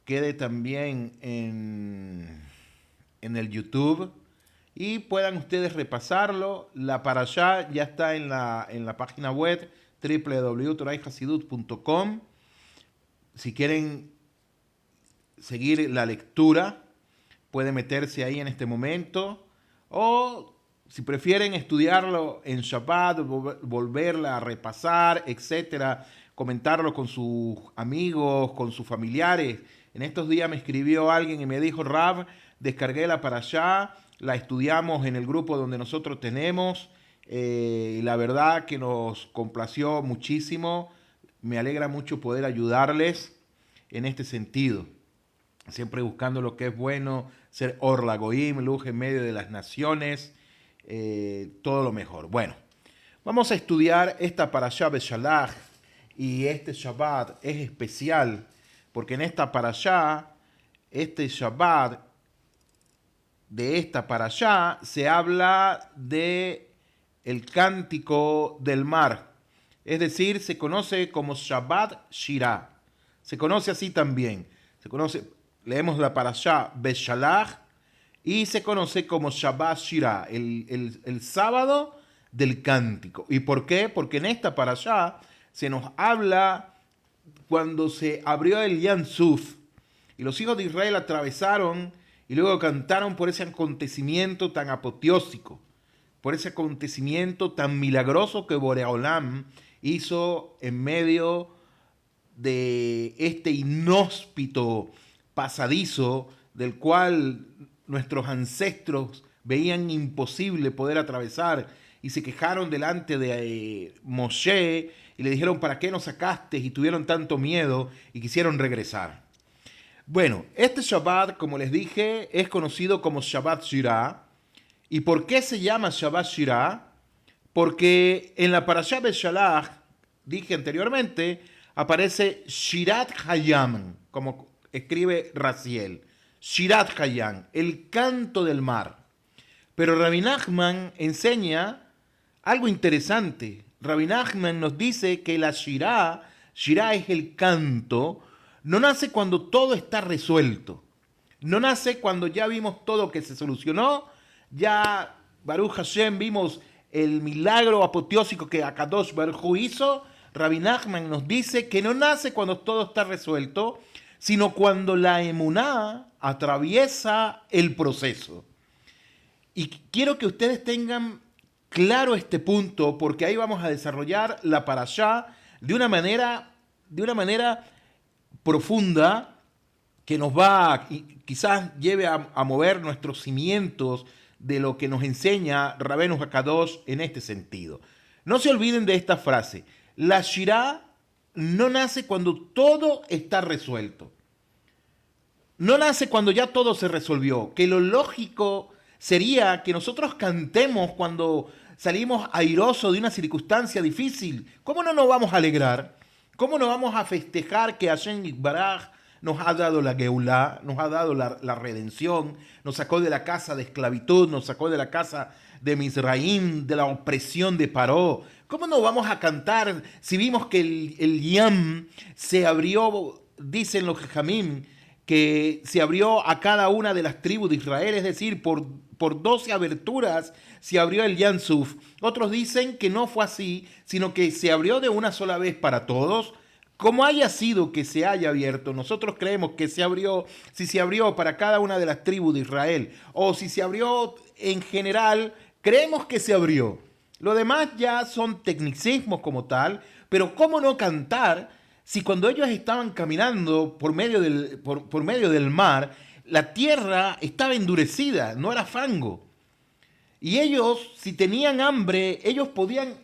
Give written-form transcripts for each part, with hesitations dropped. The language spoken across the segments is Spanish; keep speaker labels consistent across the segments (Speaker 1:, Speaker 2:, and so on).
Speaker 1: quede también en el YouTube y puedan ustedes repasarlo. La parashá ya está en la página web www.torayhasidut.com. Si quieren seguir la lectura, puede meterse ahí en este momento, o si prefieren estudiarlo en Shabbat, volverla a repasar, etcétera, comentarlo con sus amigos, con sus familiares. En estos días me escribió alguien y me dijo: Rav, descargué la para allá, la estudiamos en el grupo donde nosotros tenemos, y la verdad que nos complació muchísimo. Me alegra mucho poder ayudarles en este sentido, siempre buscando lo que es bueno, ser Orla Goim, luz en medio de las naciones, todo lo mejor. Bueno, vamos a estudiar esta parashá Beshalach, y este Shabbat es especial porque en esta parashá, este Shabbat de esta parashá, se habla de el cántico del mar. Es decir, se conoce como Shabbat Shirah. Se conoce así también. Se conoce, leemos la parashá Beshalach y se conoce como Shabbat Shirah, el sábado del cántico. ¿Y por qué? Porque en esta parashá se nos habla cuando se abrió el Yam Suf y los hijos de Israel atravesaron y luego cantaron por ese acontecimiento tan apoteósico, por ese acontecimiento tan milagroso que Boreolam hizo en medio de este inhóspito pasadizo del cual nuestros ancestros veían imposible poder atravesar y se quejaron delante de Moshe y le dijeron: ¿para qué nos sacaste? Y tuvieron tanto miedo y quisieron regresar. Bueno, este Shabbat, como les dije, es conocido como Shabbat Shirah. ¿Y por qué se llama Shabbat Shirah? Porque en la Parashá Beshalach, dije anteriormente, aparece Shirat Hayam, como escribe Raziel. Shirat Hayam, el canto del mar. Pero Rabbi Nachman enseña algo interesante. Rabbi Nachman nos dice que la Shirah, Shirah es el canto, no nace cuando todo está resuelto. No nace cuando ya vimos todo que se solucionó, ya Baruch Hashem vimos el milagro apoteósico que Akadosh Baruj Hu hizo. Rabbi Nachman nos dice que no nace cuando todo está resuelto, sino cuando la emuná atraviesa el proceso. Y quiero que ustedes tengan claro este punto, porque ahí vamos a desarrollar la parashá de una manera profunda, que nos va, quizás lleve a mover nuestros cimientos de lo que nos enseña Rabbeinu Hakadosh en este sentido. No se olviden de esta frase: la Shirah no nace cuando todo está resuelto. No nace cuando ya todo se resolvió. Que lo lógico sería que nosotros cantemos cuando salimos airosos de una circunstancia difícil. ¿Cómo no nos vamos a alegrar? ¿Cómo no vamos a festejar que Hashem Yitbaraj nos ha dado la Geulá, nos ha dado la redención, nos sacó de la casa de esclavitud, nos sacó de la casa de Misraim, de la opresión de Paró? ¿Cómo no vamos a cantar si vimos que el Yam se abrió, dicen los Jajamim, que se abrió a cada una de las tribus de Israel, es decir, por 12 aberturas se abrió el Yam Suf? Otros dicen que no fue así, sino que se abrió de una sola vez para todos. Como haya sido que se haya abierto, nosotros creemos que se abrió, si se abrió para cada una de las tribus de Israel, o si se abrió en general, creemos que se abrió. Lo demás ya son tecnicismos como tal, pero ¿cómo no cantar si cuando ellos estaban caminando por medio del mar, la tierra estaba endurecida, no era fango? Y ellos, si tenían hambre, ellos podían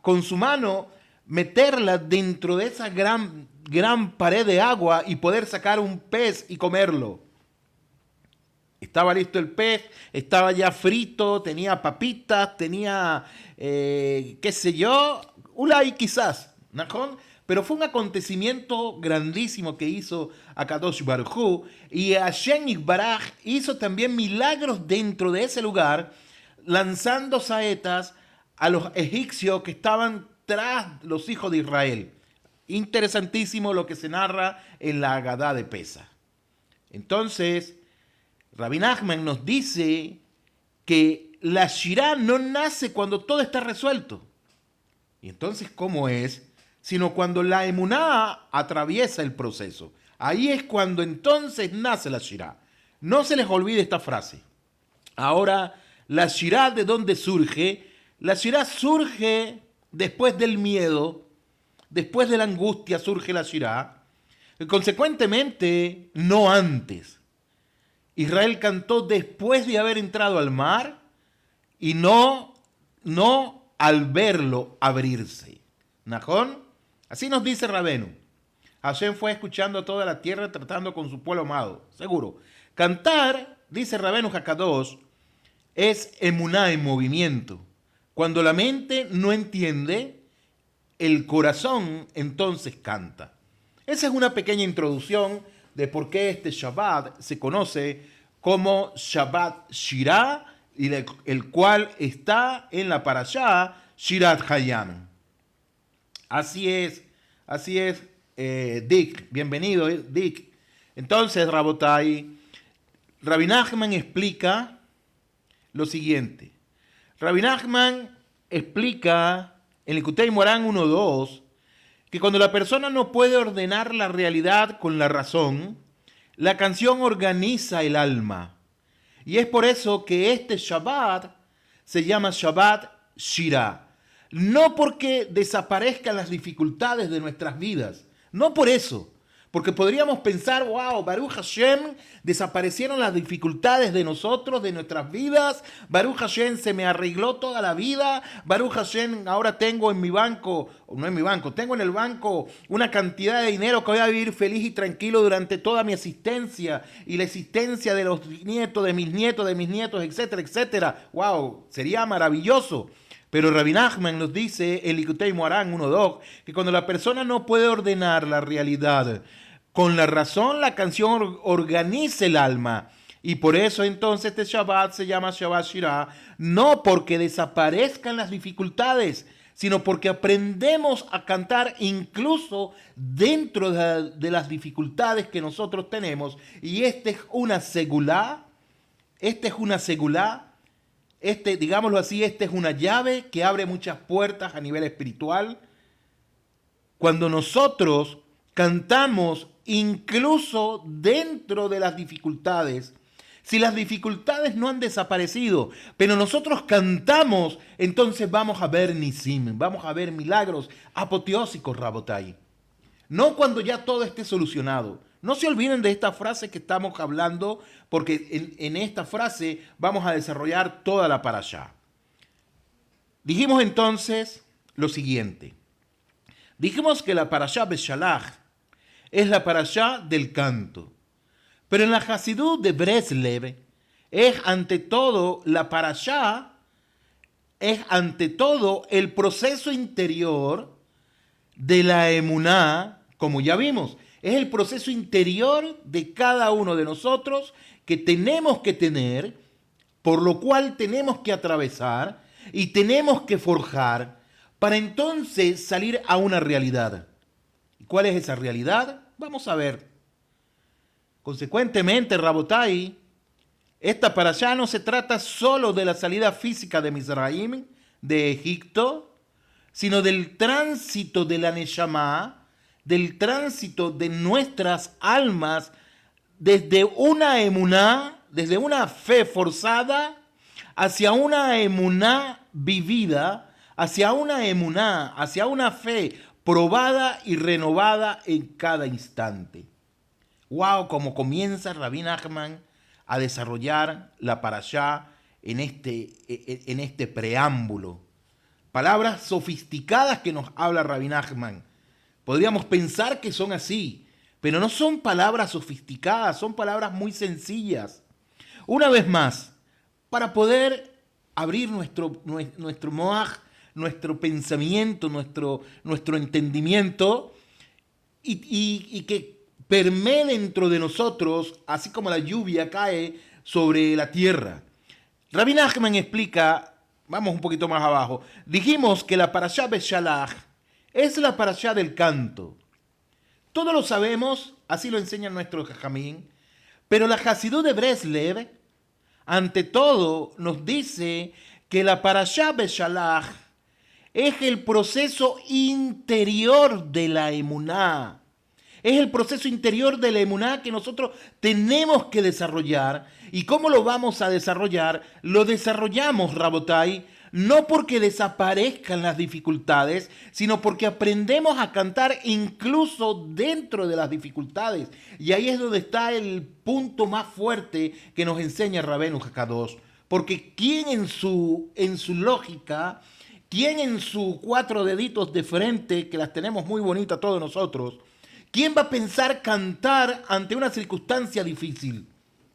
Speaker 1: con su mano meterla dentro de esa gran pared de agua y poder sacar un pez y comerlo. Estaba listo el pez, estaba ya frito, tenía papitas, tenía, qué sé yo, ulay quizás, ¿no? Pero fue un acontecimiento grandísimo que hizo Akadosh Baruj Hu, y Hashem Yitbaraj hizo también milagros dentro de ese lugar, lanzando saetas a los egipcios que estaban tras los hijos de Israel. Interesantísimo lo que se narra en la Agadá de Pesa. Entonces, Rabbi Nachman nos dice que la Shirá no nace cuando todo está resuelto. Y entonces, ¿cómo es? Sino cuando la emuná atraviesa el proceso. Ahí es cuando entonces nace la Shirá. No se les olvide esta frase. Ahora, la Shirá, ¿de dónde surge? La Shirá surge después del miedo, después de la angustia surge la Shirá. Y consecuentemente, no antes. Israel cantó después de haber entrado al mar y no al verlo abrirse. ¿Najón? Así nos dice Rabenu. Hashem fue escuchando a toda la tierra tratando con su pueblo amado. Seguro. Cantar, dice Rabenu Hakadosh, es emuná en movimiento. Cuando la mente no entiende, el corazón entonces canta. Esa es una pequeña introducción de por qué este Shabbat se conoce como Shabbat Shirah, y el cual está en la parashá Shirat Hayam. Así es, Dick. Bienvenido, Dick. Entonces, Rabotai, Rabbi Nachman explica lo siguiente. Rabbi Nachman explica en el Likutei Moharan 1.2 que cuando la persona no puede ordenar la realidad con la razón, la canción organiza el alma. Y es por eso que este Shabbat se llama Shabbat Shirah. No porque desaparezcan las dificultades de nuestras vidas, no por eso. Porque podríamos pensar, wow, Baruch Hashem, desaparecieron las dificultades de nosotros, de nuestras vidas. Baruch Hashem, se me arregló toda la vida. Baruch Hashem, ahora tengo en mi banco, no en mi banco, tengo en el banco una cantidad de dinero que voy a vivir feliz y tranquilo durante toda mi existencia y la existencia de los nietos, de mis nietos, etcétera, etcétera. Wow, sería maravilloso. Pero Rabbi Nachman nos dice en Likutei Moharan 1.2 que cuando la persona no puede ordenar la realidad con la razón, la canción organiza el alma. Y por eso entonces este Shabbat se llama Shabbat Shirah, no porque desaparezcan las dificultades, sino porque aprendemos a cantar incluso dentro de las dificultades que nosotros tenemos. Y esta es una segulá, digámoslo así, esta es una llave que abre muchas puertas a nivel espiritual. Cuando nosotros cantamos incluso dentro de las dificultades, si las dificultades no han desaparecido, pero nosotros cantamos, entonces vamos a ver nisim, vamos a ver milagros apoteósicos, Rabotai. No cuando ya todo esté solucionado. No se olviden de esta frase que estamos hablando, porque en esta frase vamos a desarrollar toda la parashá. Dijimos entonces lo siguiente. Dijimos que la parashá Beshalach es la parashá del canto. Pero en la Hasidut de Breslev es ante todo la parashá, es ante todo el proceso interior de la emuná, como ya vimos. Es el proceso interior de cada uno de nosotros que tenemos que tener, por lo cual tenemos que atravesar y tenemos que forjar para entonces salir a una realidad. ¿Y cuál es esa realidad? Vamos a ver. Consecuentemente, Rabotai, esta parashá no se trata solo de la salida física de Mizraim, de Egipto, sino del tránsito de la Neshama, del tránsito de nuestras almas desde una emuná, desde una fe forzada, hacia una emuná vivida, hacia una emuná, hacia una fe probada y renovada en cada instante. Wow, como comienza Rabbi Nachman a desarrollar la parashá en este preámbulo. Palabras sofisticadas que nos habla Rabbi Nachman. Podríamos pensar que son así, pero no son palabras sofisticadas, son palabras muy sencillas. Una vez más, para poder abrir nuestro moaj, nuestro pensamiento, nuestro entendimiento y que permee dentro de nosotros, así como la lluvia cae sobre la tierra. Rabbi Nachman explica, vamos un poquito más abajo, dijimos que la parashá Beshalach es la parashá del canto. Todos lo sabemos, así lo enseñan nuestros jajamín, Pero la Hasidut de Breslev, ante todo, nos dice que la Parashá Beshalach es el proceso interior de la emuná. Es el proceso interior de la emuná que nosotros tenemos que desarrollar. ¿Y cómo lo vamos a desarrollar? Lo desarrollamos, Rabotai, no porque desaparezcan las dificultades, sino porque aprendemos a cantar incluso dentro de las dificultades. Y ahí es donde está el punto más fuerte que nos enseña Rabbeinu Hakadosh. Porque ¿quién en su lógica, quién en sus 4 deditos de frente, que las tenemos muy bonitas todos nosotros, quién va a pensar cantar ante una circunstancia difícil?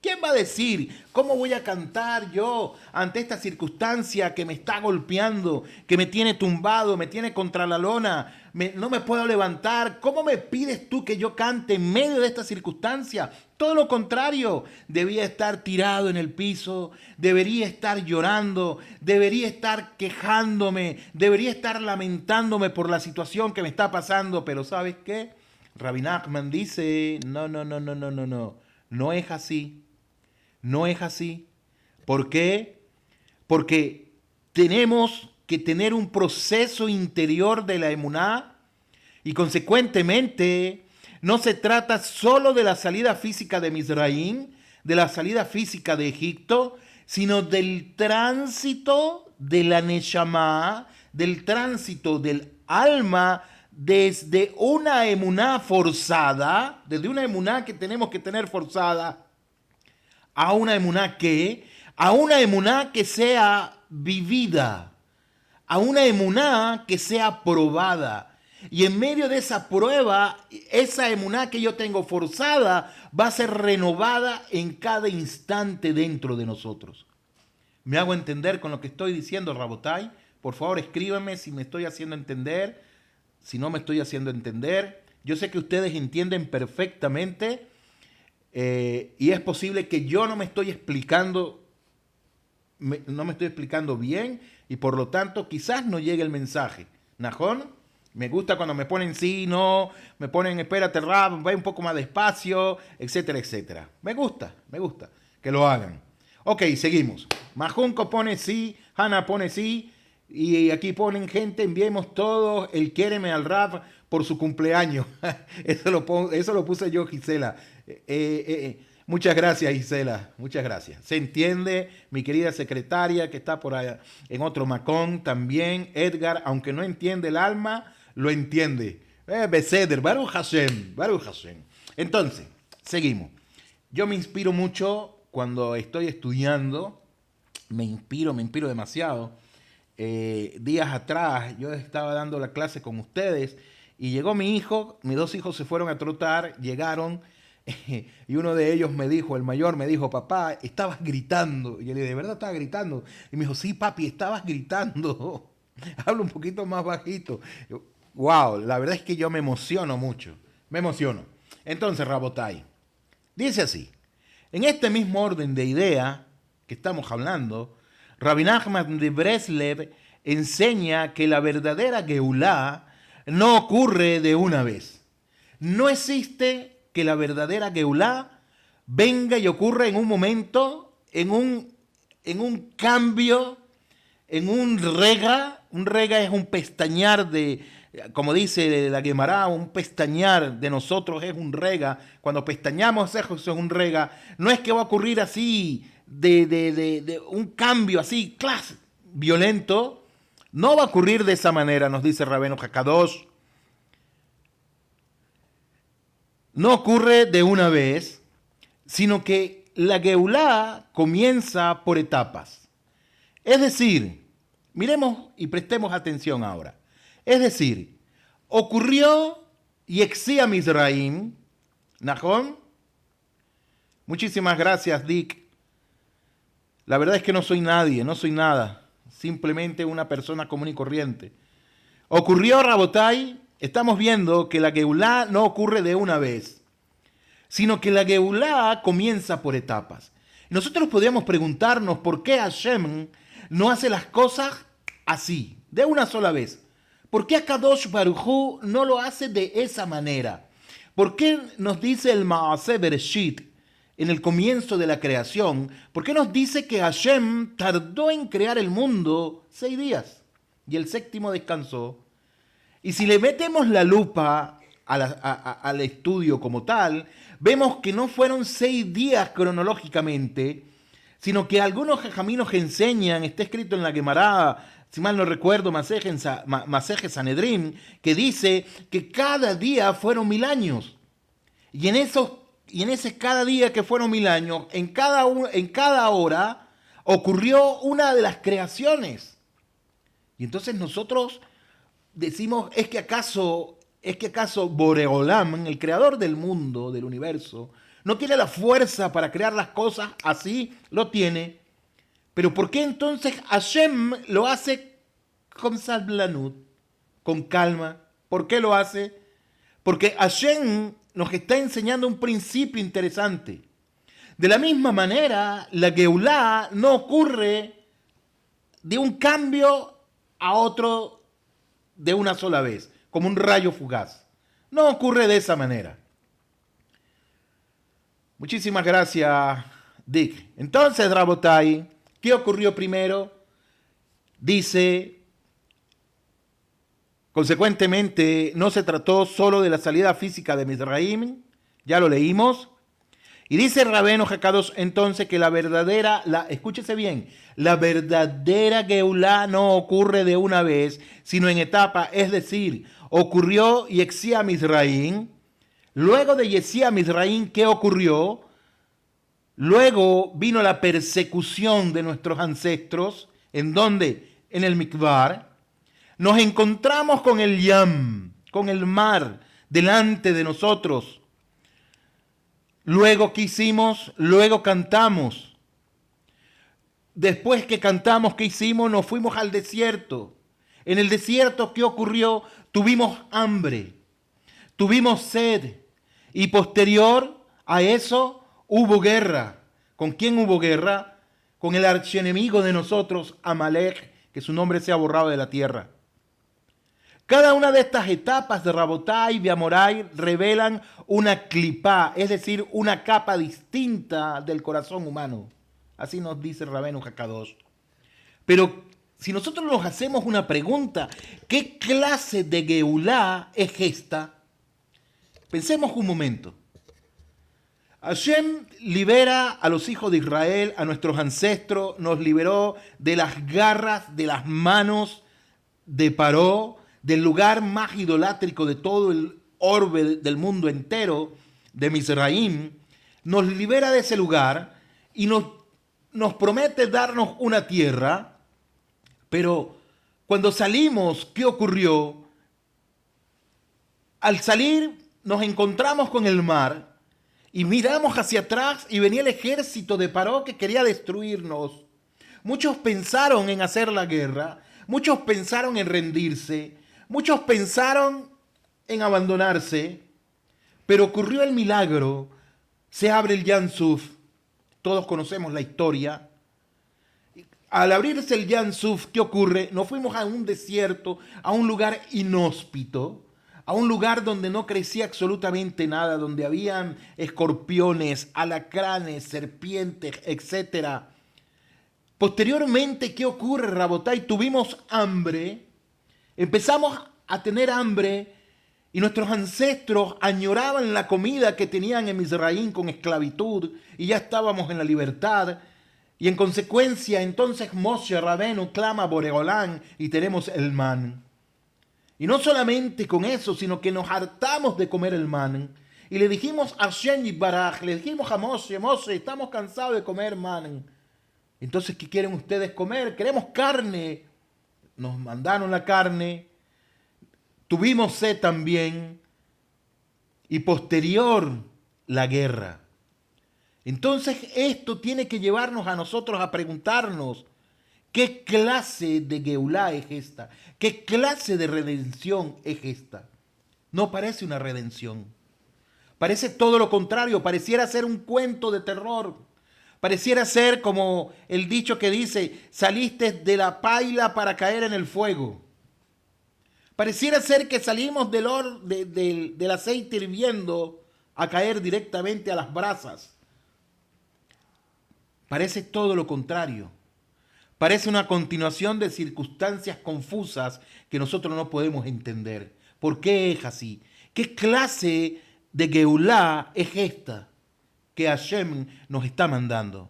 Speaker 1: ¿Quién va a decir, cómo voy a cantar yo ante esta circunstancia que me está golpeando, que me tiene tumbado, me tiene contra la lona, no me puedo levantar? ¿Cómo me pides tú que yo cante en medio de esta circunstancia? Todo lo contrario, debía estar tirado en el piso, debería estar llorando, debería estar quejándome, debería estar lamentándome por la situación que me está pasando. Pero ¿sabes qué? Rabbi Nachman dice, no, no es así. No es así. ¿Por qué? Porque tenemos que tener un proceso interior de la emuná y consecuentemente no se trata solo de la salida física de Mizraim, de la salida física de Egipto, sino del tránsito de la Neshama, del tránsito del alma desde una emuná forzada, desde una emuná que tenemos que tener forzada, a una emuná que sea vivida, a una emuná que sea probada. Y en medio de esa prueba, esa emuná que yo tengo forzada va a ser renovada en cada instante dentro de nosotros. ¿Me hago entender con lo que estoy diciendo, Rabotai? Por favor, escríbanme si me estoy haciendo entender, si no me estoy haciendo entender. Yo sé que ustedes entienden perfectamente. Y es posible que yo no me estoy explicando bien y por lo tanto quizás no llegue el mensaje. Najón, me gusta cuando me ponen sí, no, me ponen espérate rap, va un poco más despacio, etcétera, etcétera. Me gusta que lo hagan. Ok, seguimos. Majunco pone sí, Hanna pone sí y aquí ponen gente, enviemos todos el quiéreme al rap por su cumpleaños. Eso lo puse yo, Gisela. Muchas gracias, Gisela. Muchas gracias. Se entiende, mi querida secretaria que está por allá en otro macón también. Edgar, aunque no entiende el alma, lo entiende. Beseder, Baruch Hashem, Baruch Hashem. Entonces, seguimos. Yo me inspiro mucho cuando estoy estudiando. Me inspiro demasiado. Días atrás yo estaba dando la clase con ustedes y llegó mi hijo, mis 2 hijos se fueron a trotar, llegaron y uno de ellos me dijo, el mayor me dijo, papá, estabas gritando. Y yo le dije, ¿de verdad estabas gritando? Y me dijo, sí, papi, estabas gritando. Hablo un poquito más bajito. Wow, la verdad es que yo me emociono mucho, me emociono. Entonces, Rabotai, dice así, en este mismo orden de idea que estamos hablando, Rabbi Nachman de Breslev enseña que la verdadera Geulá no ocurre de una vez. No existe que la verdadera Geulá venga y ocurra en un momento, en un cambio, en un rega. Un rega es un pestañear de, como dice la Gemara, un pestañear de nosotros es un rega. Cuando pestañamos eso es un rega. No es que va a ocurrir así de un cambio así, clas, violento. No va a ocurrir de esa manera, nos dice Rabbeinu Hakadosh. No ocurre de una vez, sino que la Geulá comienza por etapas. Es decir, miremos y prestemos atención ahora. Es decir, ocurrió Yexia Mizraim, Najón. Muchísimas gracias, Dick. La verdad es que no soy nadie, no soy nada. Simplemente una persona común y corriente. Ocurrió, Rabotai, estamos viendo que la Geulá no ocurre de una vez, sino que la Geulá comienza por etapas. Nosotros podríamos preguntarnos por qué Hashem no hace las cosas así, de una sola vez. ¿Por qué Akadosh Baruj Hu no lo hace de esa manera? ¿Por qué nos dice el Maaseh Bereshit, en el comienzo de la creación, ¿por qué nos dice que Hashem tardó en crear el mundo 6 días y el séptimo descansó? Y si le metemos la lupa al estudio como tal, vemos que no fueron 6 días cronológicamente, sino que algunos jajaminos que enseñan, está escrito en la Gemara, si mal no recuerdo, Maseje Sanedrín, que dice que cada día fueron 1000 años. Y en ese cada día que fueron 1000 años, en cada hora ocurrió una de las creaciones. Y entonces nosotros decimos, ¿es que acaso Boreolam, el creador del mundo, del universo, no tiene la fuerza para crear las cosas así? Lo tiene. Pero ¿por qué entonces Hashem lo hace con sablanut, con calma? ¿Por qué lo hace? Porque Hashem nos está enseñando un principio interesante. De la misma manera, la Geulá no ocurre de un cambio a otro de una sola vez, como un rayo fugaz. No ocurre de esa manera. Muchísimas gracias, Dick. Entonces, Rabotai, ¿qué ocurrió primero? Dice, consecuentemente, no se trató solo de la salida física de Mizraim, ya lo leímos. Y dice Rabbeinu Hakadosh entonces que escúchese bien, la verdadera Geulá no ocurre de una vez, sino en etapa, es decir, ocurrió Yexia Mizraim. Luego de Yexia Mizraim, ¿qué ocurrió? Luego vino la persecución de nuestros ancestros. ¿En dónde? En el Mikvar. Nos encontramos con el Yam, con el mar, delante de nosotros. Luego, ¿qué hicimos? Luego cantamos. Después que cantamos, ¿qué hicimos? Nos fuimos al desierto. En el desierto, ¿qué ocurrió? Tuvimos hambre, tuvimos sed. Y posterior a eso, hubo guerra. ¿Con quién hubo guerra? Con el archienemigo de nosotros, Amalek, que su nombre sea borrado de la tierra. Cada una de estas etapas de Rabotai y de Amorai revelan una clipá, es decir, una capa distinta del corazón humano. Así nos dice Rabbeinu Hakadosh. Pero si nosotros nos hacemos una pregunta, ¿qué clase de Geulá es esta? Pensemos un momento. Hashem libera a los hijos de Israel, a nuestros ancestros, nos liberó de las garras, de las manos de Paró, del lugar más idolátrico de todo el orbe del mundo entero, de Mizraim, nos libera de ese lugar y nos promete darnos una tierra, pero cuando salimos, ¿qué ocurrió? Al salir nos encontramos con el mar y miramos hacia atrás y venía el ejército de Paró que quería destruirnos. Muchos pensaron en hacer la guerra, muchos pensaron en rendirse, muchos pensaron en abandonarse, pero ocurrió el milagro. Se abre el Yam Suf, todos conocemos la historia. Al abrirse el Yam Suf, ¿qué ocurre? Nos fuimos a un desierto, a un lugar inhóspito, a un lugar donde no crecía absolutamente nada, donde habían escorpiones, alacranes, serpientes, etc. Posteriormente, ¿qué ocurre, Rabotai? Tuvimos hambre. Empezamos a tener hambre y nuestros ancestros añoraban la comida que tenían en Mizraim con esclavitud y ya estábamos en la libertad. Y en consecuencia, entonces Moshe Rabbeinu clama a Boreolán y tenemos el man. Y no solamente con eso, sino que nos hartamos de comer el man. Y le dijimos a Shem Baraj, le dijimos a Moshe, estamos cansados de comer man. Entonces, ¿qué quieren ustedes comer? Queremos carne. Nos mandaron la carne, tuvimos sed también, y posterior la guerra. Entonces esto tiene que llevarnos a nosotros a preguntarnos, ¿qué clase de Geulá es esta? ¿Qué clase de redención es esta? No parece una redención, parece todo lo contrario, pareciera ser un cuento de terror. Pareciera ser como el dicho que dice, saliste de la paila para caer en el fuego. Pareciera ser que salimos del aceite hirviendo a caer directamente a las brasas. Parece todo lo contrario. Parece una continuación de circunstancias confusas que nosotros no podemos entender. ¿Por qué es así? ¿Qué clase de Geulá es esta que Hashem nos está mandando?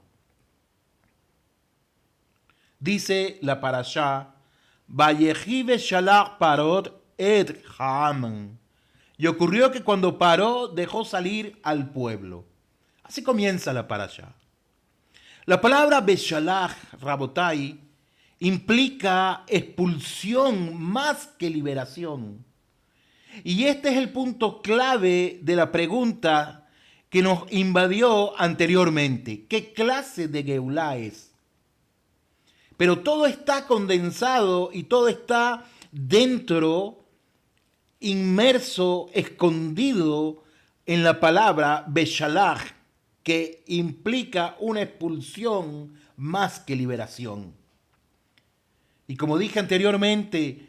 Speaker 1: Dice la parashá, Vayehi veshalach parot et Haaman. Y ocurrió que cuando paró dejó salir al pueblo. Así comienza la parashá. La palabra Beshalach, Rabotai, implica expulsión más que liberación. Y este es el punto clave de la pregunta que nos invadió anteriormente. ¿Qué clase de Geulá es? Pero todo está condensado y todo está dentro, inmerso, escondido en la palabra Beshalach, que implica una expulsión más que liberación. Y como dije anteriormente,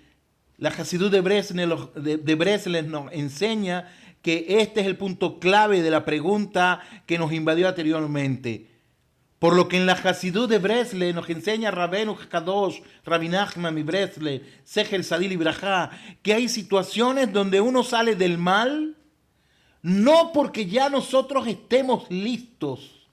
Speaker 1: la Hasidut de Breslev nos enseña que este es el punto clave de la pregunta que nos invadió anteriormente. Por lo que en la Hasidut de Breslev nos enseña Rabenu Kadosh, Rabbi Nachman y Breslev, Secher Sadil y Brajá, que hay situaciones donde uno sale del mal no porque ya nosotros estemos listos.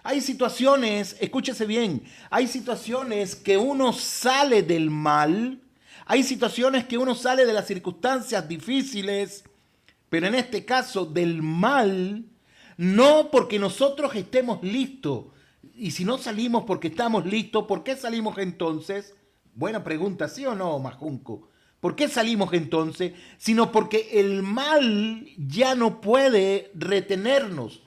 Speaker 1: Hay situaciones, escúchese bien, hay situaciones que uno sale del mal, hay situaciones que uno sale de las circunstancias difíciles, pero en este caso del mal, no porque nosotros estemos listos. Y si no salimos porque estamos listos, ¿por qué salimos entonces? Buena pregunta, ¿sí o no, Majunco? ¿Por qué salimos entonces? Sino porque el mal ya no puede retenernos.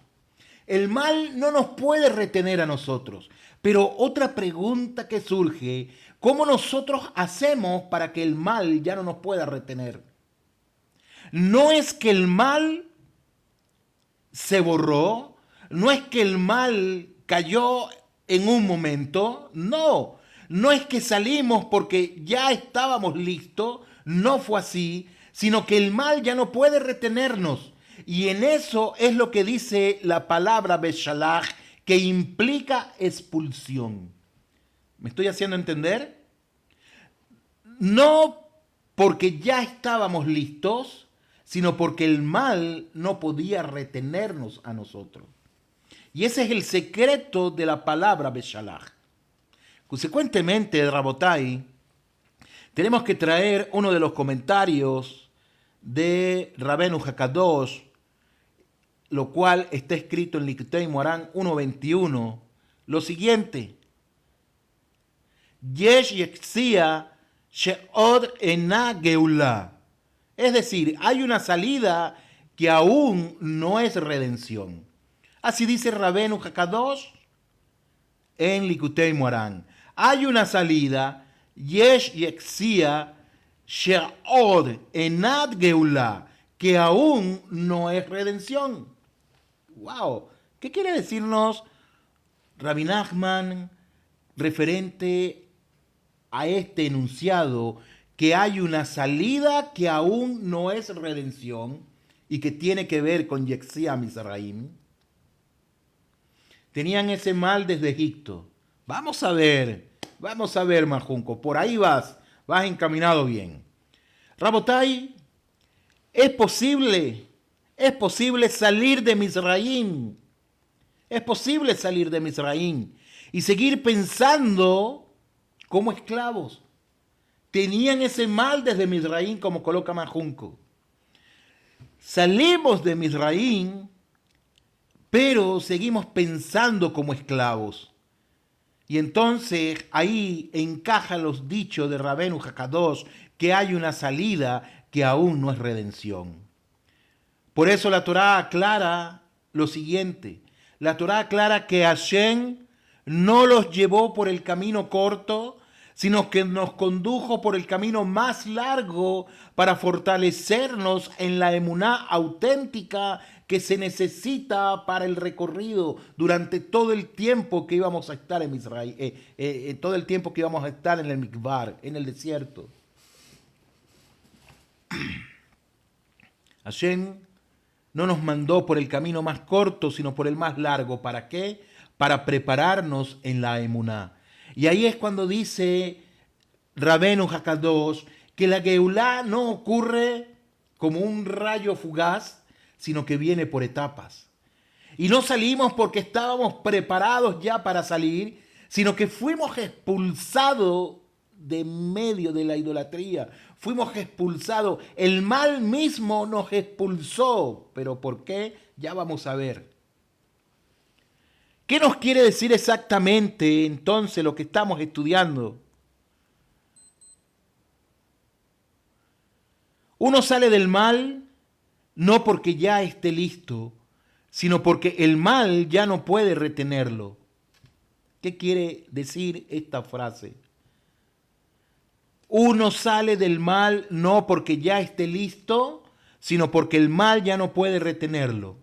Speaker 1: El mal no nos puede retener a nosotros. Pero otra pregunta que surge, ¿cómo nosotros hacemos para que el mal ya no nos pueda retener? No es que el mal se borró, no es que el mal cayó en un momento, no. No es que salimos porque ya estábamos listos, no fue así, sino que el mal ya no puede retenernos. Y en eso es lo que dice la palabra Beshalach, que implica expulsión. ¿Me estoy haciendo entender? No porque ya estábamos listos, sino porque el mal no podía retenernos a nosotros. Y ese es el secreto de la palabra Beshalach. Consecuentemente, Rabotai, tenemos que traer uno de los comentarios de Rabenu Hakadosh, lo cual está escrito en Likutei Moharan 1.21, lo siguiente: Yesh yeksia she'od ena geulá. Es decir, hay una salida que aún no es redención. Así dice Rabenu Hakadosh en Likutei Moharan. Hay una salida, Yesh yeksia she'od enad geulá, que aún no es redención. ¡Wow! ¿Qué quiere decirnos Rabbi Nachman referente a este enunciado, que hay una salida que aún no es redención y que tiene que ver con Yexia Mizraim? Tenían ese mal desde Egipto. Vamos a ver, Majunco, por ahí vas encaminado bien. Rabotai, es posible salir de Mizraim. Es posible salir de Mizraim y seguir pensando como esclavos. Tenían ese mal desde Mizraim, como coloca Majunco. Salimos de Mizraim, pero seguimos pensando como esclavos. Y entonces ahí encajan los dichos de Rabenu Hakadosh, que hay una salida que aún no es redención. Por eso la Torá aclara lo siguiente. La Torá aclara que Hashem no los llevó por el camino corto, sino que nos condujo por el camino más largo para fortalecernos en la emuná auténtica que se necesita para el recorrido durante todo el tiempo que íbamos a estar en Israel, todo el tiempo que íbamos a estar en el Mikvar, en el desierto. Hashem no nos mandó por el camino más corto, sino por el más largo. ¿Para qué? para prepararnos en la emuná. Y ahí es cuando dice Rabenu Hakadosh que la Geulá no ocurre como un rayo fugaz, sino que viene por etapas. Y no salimos porque estábamos preparados ya para salir, sino que fuimos expulsados de medio de la idolatría. Fuimos expulsados. El mal mismo nos expulsó. ¿Pero por qué? Ya vamos a ver. ¿Qué nos quiere decir exactamente entonces lo que estamos estudiando? Uno sale del mal no porque ya esté listo, sino porque el mal ya no puede retenerlo. ¿Qué quiere decir esta frase? Uno sale del mal no porque ya esté listo, sino porque el mal ya no puede retenerlo.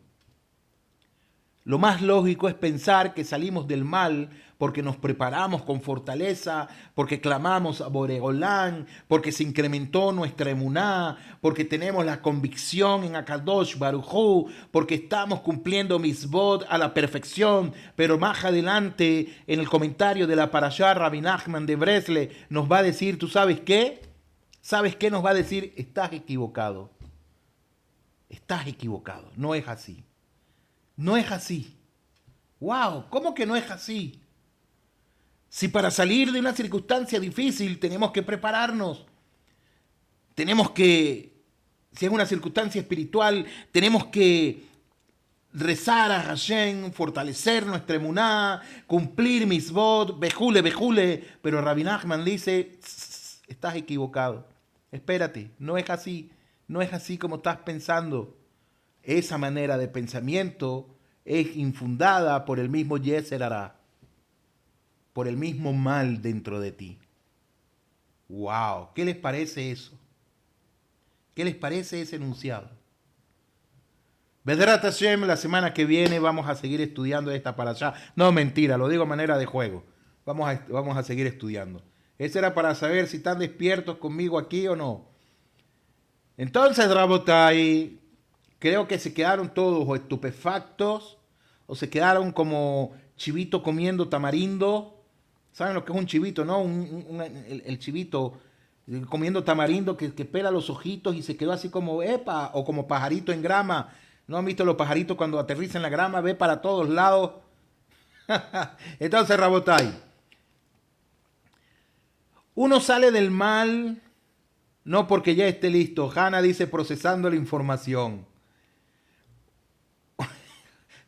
Speaker 1: Lo más lógico es pensar que salimos del mal porque nos preparamos con fortaleza, porque clamamos a Boreolán, porque se incrementó nuestra emuná, porque tenemos la convicción en Akadosh Baruj Hu, porque estamos cumpliendo misbot a la perfección. Pero más adelante, en el comentario de la Parashá, Rabbi Nachman de Bresle nos va a decir, ¿tú sabes qué? ¿Sabes qué nos va a decir? Estás equivocado. Estás equivocado. No es así. No es así. ¡Wow! ¿Cómo que no es así? Si para salir de una circunstancia difícil tenemos que prepararnos, tenemos que, si es una circunstancia espiritual, tenemos que rezar a Hashem, fortalecer nuestra emuná, cumplir misbot, bejule, pero Rabbi Nachman dice, estás equivocado. Espérate, no es así. No es así como estás pensando. Esa manera de pensamiento es infundada por el mismo Yetzer Hará, por el mismo mal dentro de ti. ¡Wow! ¿Qué les parece eso? ¿Qué les parece ese enunciado? Bedrat Hashem, la semana que viene vamos a seguir estudiando esta parashá. No, mentira, lo digo a manera de juego. Vamos a seguir estudiando. Ese era para saber si están despiertos conmigo aquí o no. Entonces, Rabotai, creo que se quedaron todos o estupefactos o se quedaron como chivito comiendo tamarindo. ¿Saben lo que es un chivito, no? El chivito comiendo tamarindo que pela los ojitos y se quedó así como epa o como pajarito en grama. ¿No han visto los pajaritos cuando aterrizan en la grama? Ve para todos lados. Entonces, Rabotai, uno sale del mal no porque ya esté listo. Hanna dice procesando la información.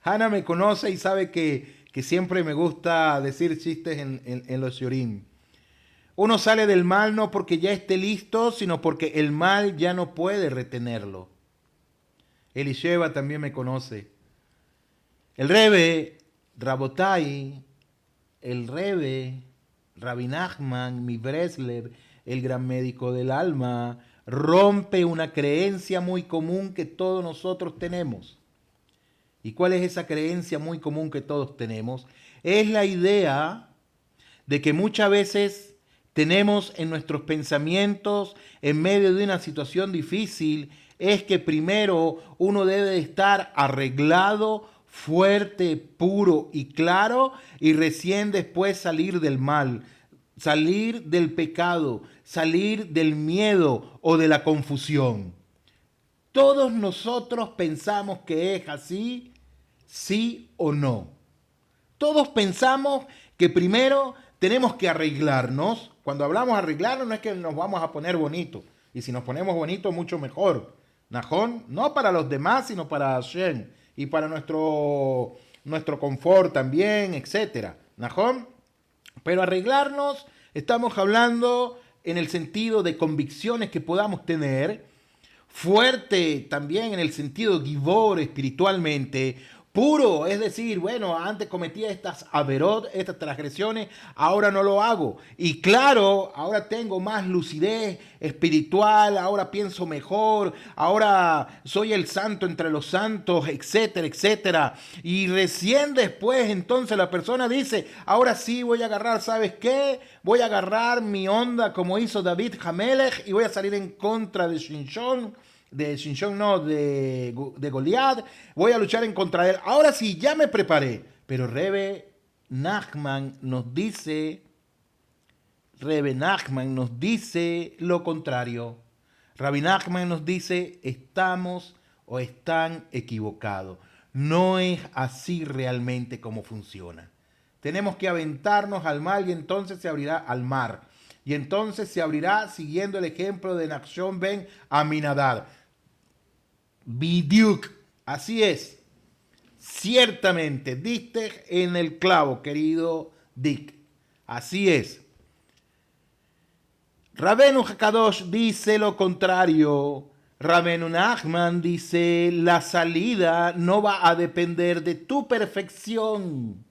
Speaker 1: Hanna me conoce y sabe que siempre me gusta decir chistes en los Yorim. Uno sale del mal no porque ya esté listo, sino porque el mal ya no puede retenerlo. Elisheva también me conoce. El Rebe, Rabotai, el Rebe, Rabbi Nachman, mi Breslev, el gran médico del alma, rompe una creencia muy común que todos nosotros tenemos. ¿Y cuál es esa creencia muy común que todos tenemos? Es la idea de que muchas veces tenemos en nuestros pensamientos, en medio de una situación difícil, es que primero uno debe de estar arreglado, fuerte, puro y claro, y recién después salir del mal, salir del pecado, salir del miedo o de la confusión. Todos nosotros pensamos que es así, sí o no. Todos pensamos que primero tenemos que arreglarnos. Cuando hablamos de arreglarnos no es que nos vamos a poner bonitos. Y si nos ponemos bonitos, mucho mejor. Najón, no para los demás, sino para Hashem. Y para nuestro confort también, etc. Najón. Pero arreglarnos, estamos hablando en el sentido de convicciones que podamos tener, fuerte también en el sentido gibor espiritualmente, puro, es decir, bueno, antes cometía estas averot, estas transgresiones, ahora no lo hago. Y claro, ahora tengo más lucidez espiritual, ahora pienso mejor, ahora soy el santo entre los santos, etcétera, etcétera. Y recién después, entonces la persona dice, ahora sí voy a agarrar, ¿sabes qué? Voy a agarrar mi onda como hizo David Hamelech y voy a salir en contra de Shinshon. De Goliat, voy a luchar en contra de él. Ahora sí, ya me preparé. Pero Rebe, Nachman nos dice, Rebe Nachman nos dice lo contrario. Rabbi Nachman nos dice, estamos o están equivocados. No es así realmente como funciona. Tenemos que aventarnos al mar y entonces se abrirá al mar. Y entonces se abrirá siguiendo el ejemplo de Nachshon ben Aminadab. Bidyuk, así es. Ciertamente, diste en el clavo, querido Dick. Así es. Rabenu Hakadosh dice lo contrario. Rabenu Nachman dice, la salida no va a depender de tu perfección.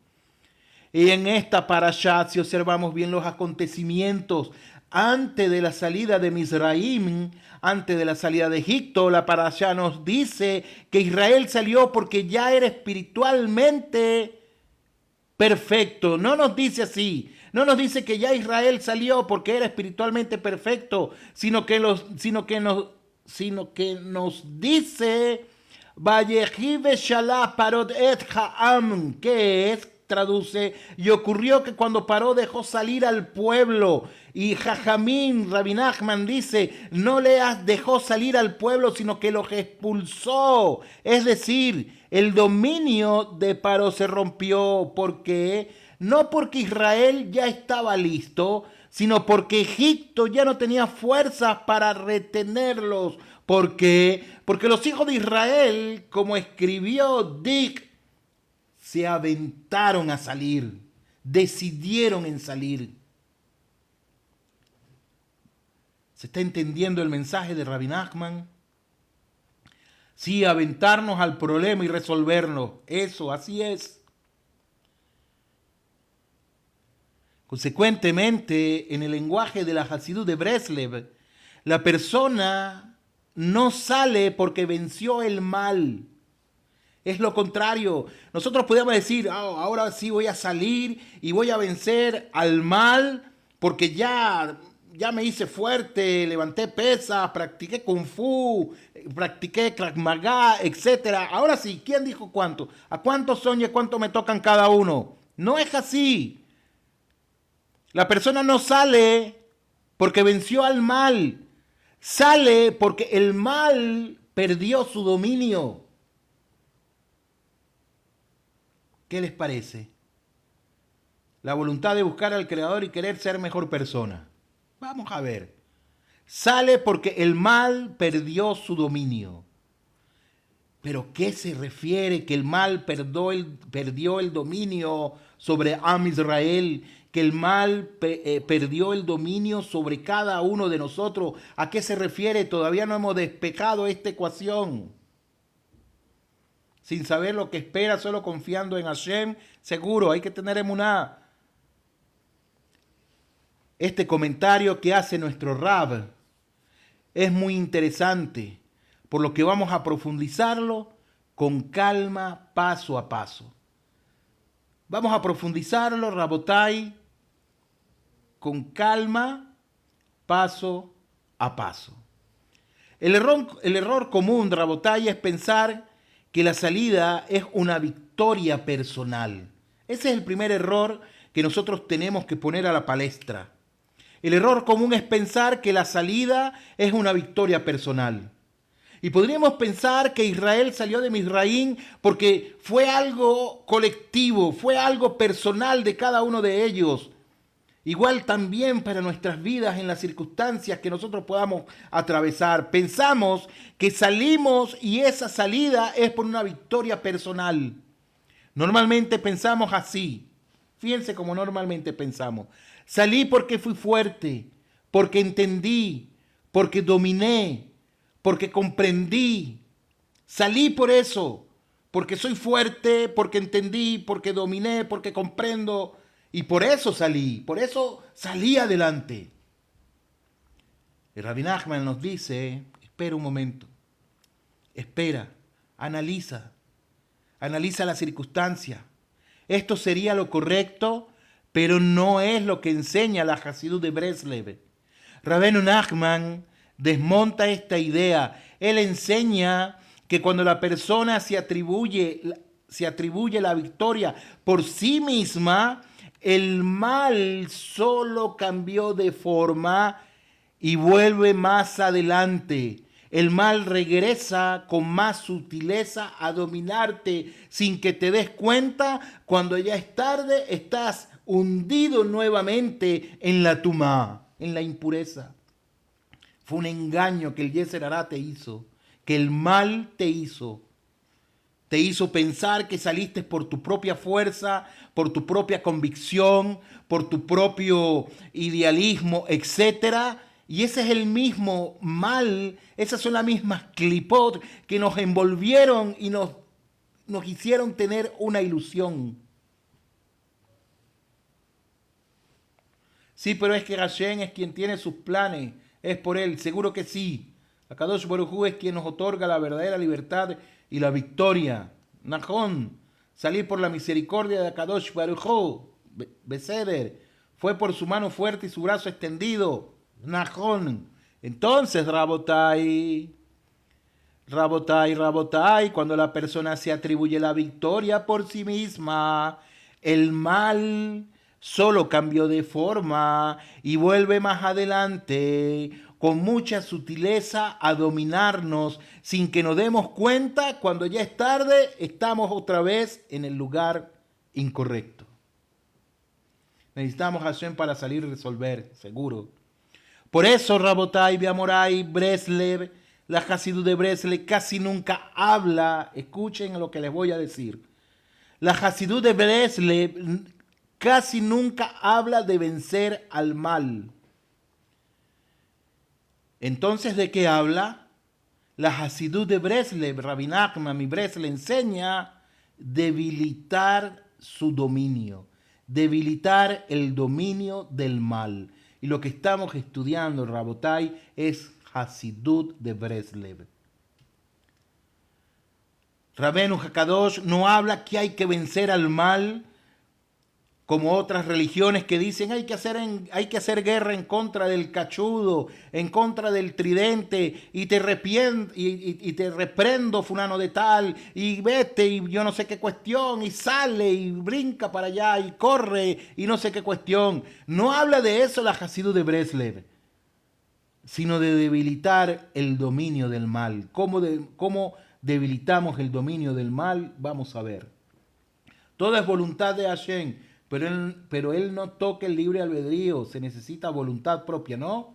Speaker 1: Y en esta parashá, si observamos bien los acontecimientos, antes de la salida de Mizraim, antes de la salida de Egipto, la parashá nos dice que Israel salió porque ya era espiritualmente perfecto. No nos dice así. No nos dice que ya Israel salió porque era espiritualmente perfecto, sino que nos dice Vayehi veshalach parot et ha'am, que es, traduce, y ocurrió que cuando paró dejó salir al pueblo. Y Jajamín, Rabbi Nachman dice, no le dejó salir al pueblo, sino que los expulsó. Es decir, el dominio de Paró se rompió porque, no porque Israel ya estaba listo, sino porque Egipto ya no tenía fuerzas para retenerlos. ¿Por qué? Porque los hijos de Israel, como escribió Dick, se aventaron a salir, decidieron en salir. ¿Se está entendiendo el mensaje de Rabbi Nachman? Sí, aventarnos al problema y resolverlo. Eso, así es. Consecuentemente, en el lenguaje de la Hasidut de Breslev, la persona no sale porque venció el mal. Es lo contrario. Nosotros podemos decir, ahora sí voy a salir y voy a vencer al mal porque ya me hice fuerte, levanté pesas, practiqué kung fu, practiqué krav maga, etc. Ahora sí, ¿quién dijo cuánto? ¿A cuántos son y a cuánto me tocan cada uno? No es así. La persona no sale porque venció al mal. Sale porque el mal perdió su dominio. ¿Qué les parece? La voluntad de buscar al Creador y querer ser mejor persona. Vamos a ver. Sale porque el mal perdió su dominio. ¿Pero qué se refiere que el mal perdió el dominio sobre Am Israel? Que el mal perdió el dominio sobre cada uno de nosotros. ¿A qué se refiere? Todavía no hemos despejado esta ecuación. Sin saber lo que espera, solo confiando en Hashem, seguro, hay que tener emuná. Este comentario que hace nuestro Rab es muy interesante, por lo que vamos a profundizarlo con calma, paso a paso. Vamos a profundizarlo, Rabotai, con calma, paso a paso. El error común, Rabotai, es pensar que la salida es una victoria personal. Ese es el primer error que nosotros tenemos que poner a la palestra. El error común es pensar que la salida es una victoria personal. Y podríamos pensar que Israel salió de Mizraim porque fue algo colectivo, fue algo personal de cada uno de ellos. Igual también para nuestras vidas en las circunstancias que nosotros podamos atravesar. Pensamos que salimos y esa salida es por una victoria personal. Normalmente pensamos así. Fíjense cómo normalmente pensamos. Salí porque fui fuerte, porque entendí, porque dominé, porque comprendí. Salí por eso, porque soy fuerte, porque entendí, porque dominé, porque comprendo. Y por eso salí adelante. El Rabbi Nachman nos dice, espera un momento, espera, analiza la circunstancia. Esto sería lo correcto, pero no es lo que enseña la Hasidut de Breslev. Rabbeinu Nachman desmonta esta idea. Él enseña que cuando la persona se atribuye se atribuye la victoria por sí misma, el mal solo cambió de forma y vuelve más adelante. El mal regresa con más sutileza a dominarte sin que te des cuenta. Cuando ya es tarde, estás hundido nuevamente en la tumá, en la impureza. Fue un engaño que el Yetzer Hará te hizo, que el mal te hizo. Te hizo pensar que saliste por tu propia fuerza, por tu propia convicción, por tu propio idealismo, etcétera. Y ese es el mismo mal, esas son las mismas clipot que nos envolvieron y nos hicieron tener una ilusión. Sí, pero es que Hashem es quien tiene sus planes, es por él, seguro que sí. Akadosh Baruj Hu es quien nos otorga la verdadera libertad y la victoria. Najón, salir por la misericordia de Akadosh Baruj Hu, Beseder, fue por su mano fuerte y su brazo extendido. Najón. Entonces, Rabotai, cuando la persona se atribuye la victoria por sí misma, el mal solo cambió de forma y vuelve más adelante con mucha sutileza a dominarnos sin que nos demos cuenta. Cuando ya es tarde, estamos otra vez en el lugar incorrecto. Necesitamos acción para salir y resolver, seguro. Por eso Rabotai, Beamorai, Breslev, la Hasidut de Breslev casi nunca habla, escuchen lo que les voy a decir. La Hasidut de Breslev casi nunca habla de vencer al mal. Entonces, ¿de qué habla? La Hasidut de Breslev, Rabbi Nachman mi Breslev enseña debilitar su dominio, debilitar el dominio del mal. Y lo que estamos estudiando, Rabotai, es Hasidut de Breslev. Rabenu Hakadosh no habla que hay que vencer al mal como otras religiones que dicen hay que hacer guerra en contra del cachudo, en contra del tridente, y te reprendo fulano de tal, y vete, y yo no sé qué cuestión, y sale, y brinca para allá, y corre, y no sé qué cuestión. No habla de eso la Hasidut de Breslev, sino de debilitar el dominio del mal. ¿Cómo debilitamos el dominio del mal? Vamos a ver. Todo es voluntad de Hashem. Pero él no toca el libre albedrío, se necesita voluntad propia, ¿no?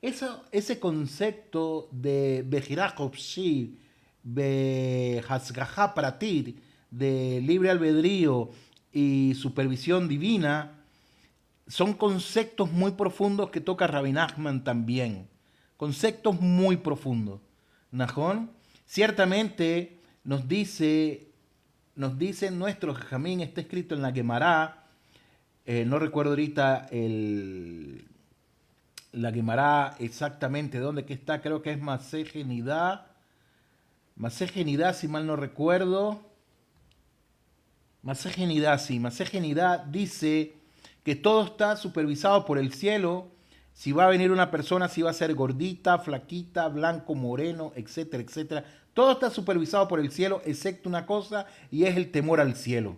Speaker 1: Ese concepto de Bejirah Hopshi, Behasgajá Pratit, de libre albedrío y supervisión divina, son conceptos muy profundos que toca Rabbi Nachman también. Conceptos muy profundos. Najón, ciertamente nos dice nuestro Jajamín, está escrito en la Gemara. No recuerdo ahorita la Gemara exactamente dónde que está, creo que es Maseje Nidá, si mal no recuerdo. Maseje Nidá dice que todo está supervisado por el cielo. Si va a venir una persona, si va a ser gordita, flaquita, blanco, moreno, etcétera, etcétera. Todo está supervisado por el cielo, excepto una cosa, y es el temor al cielo.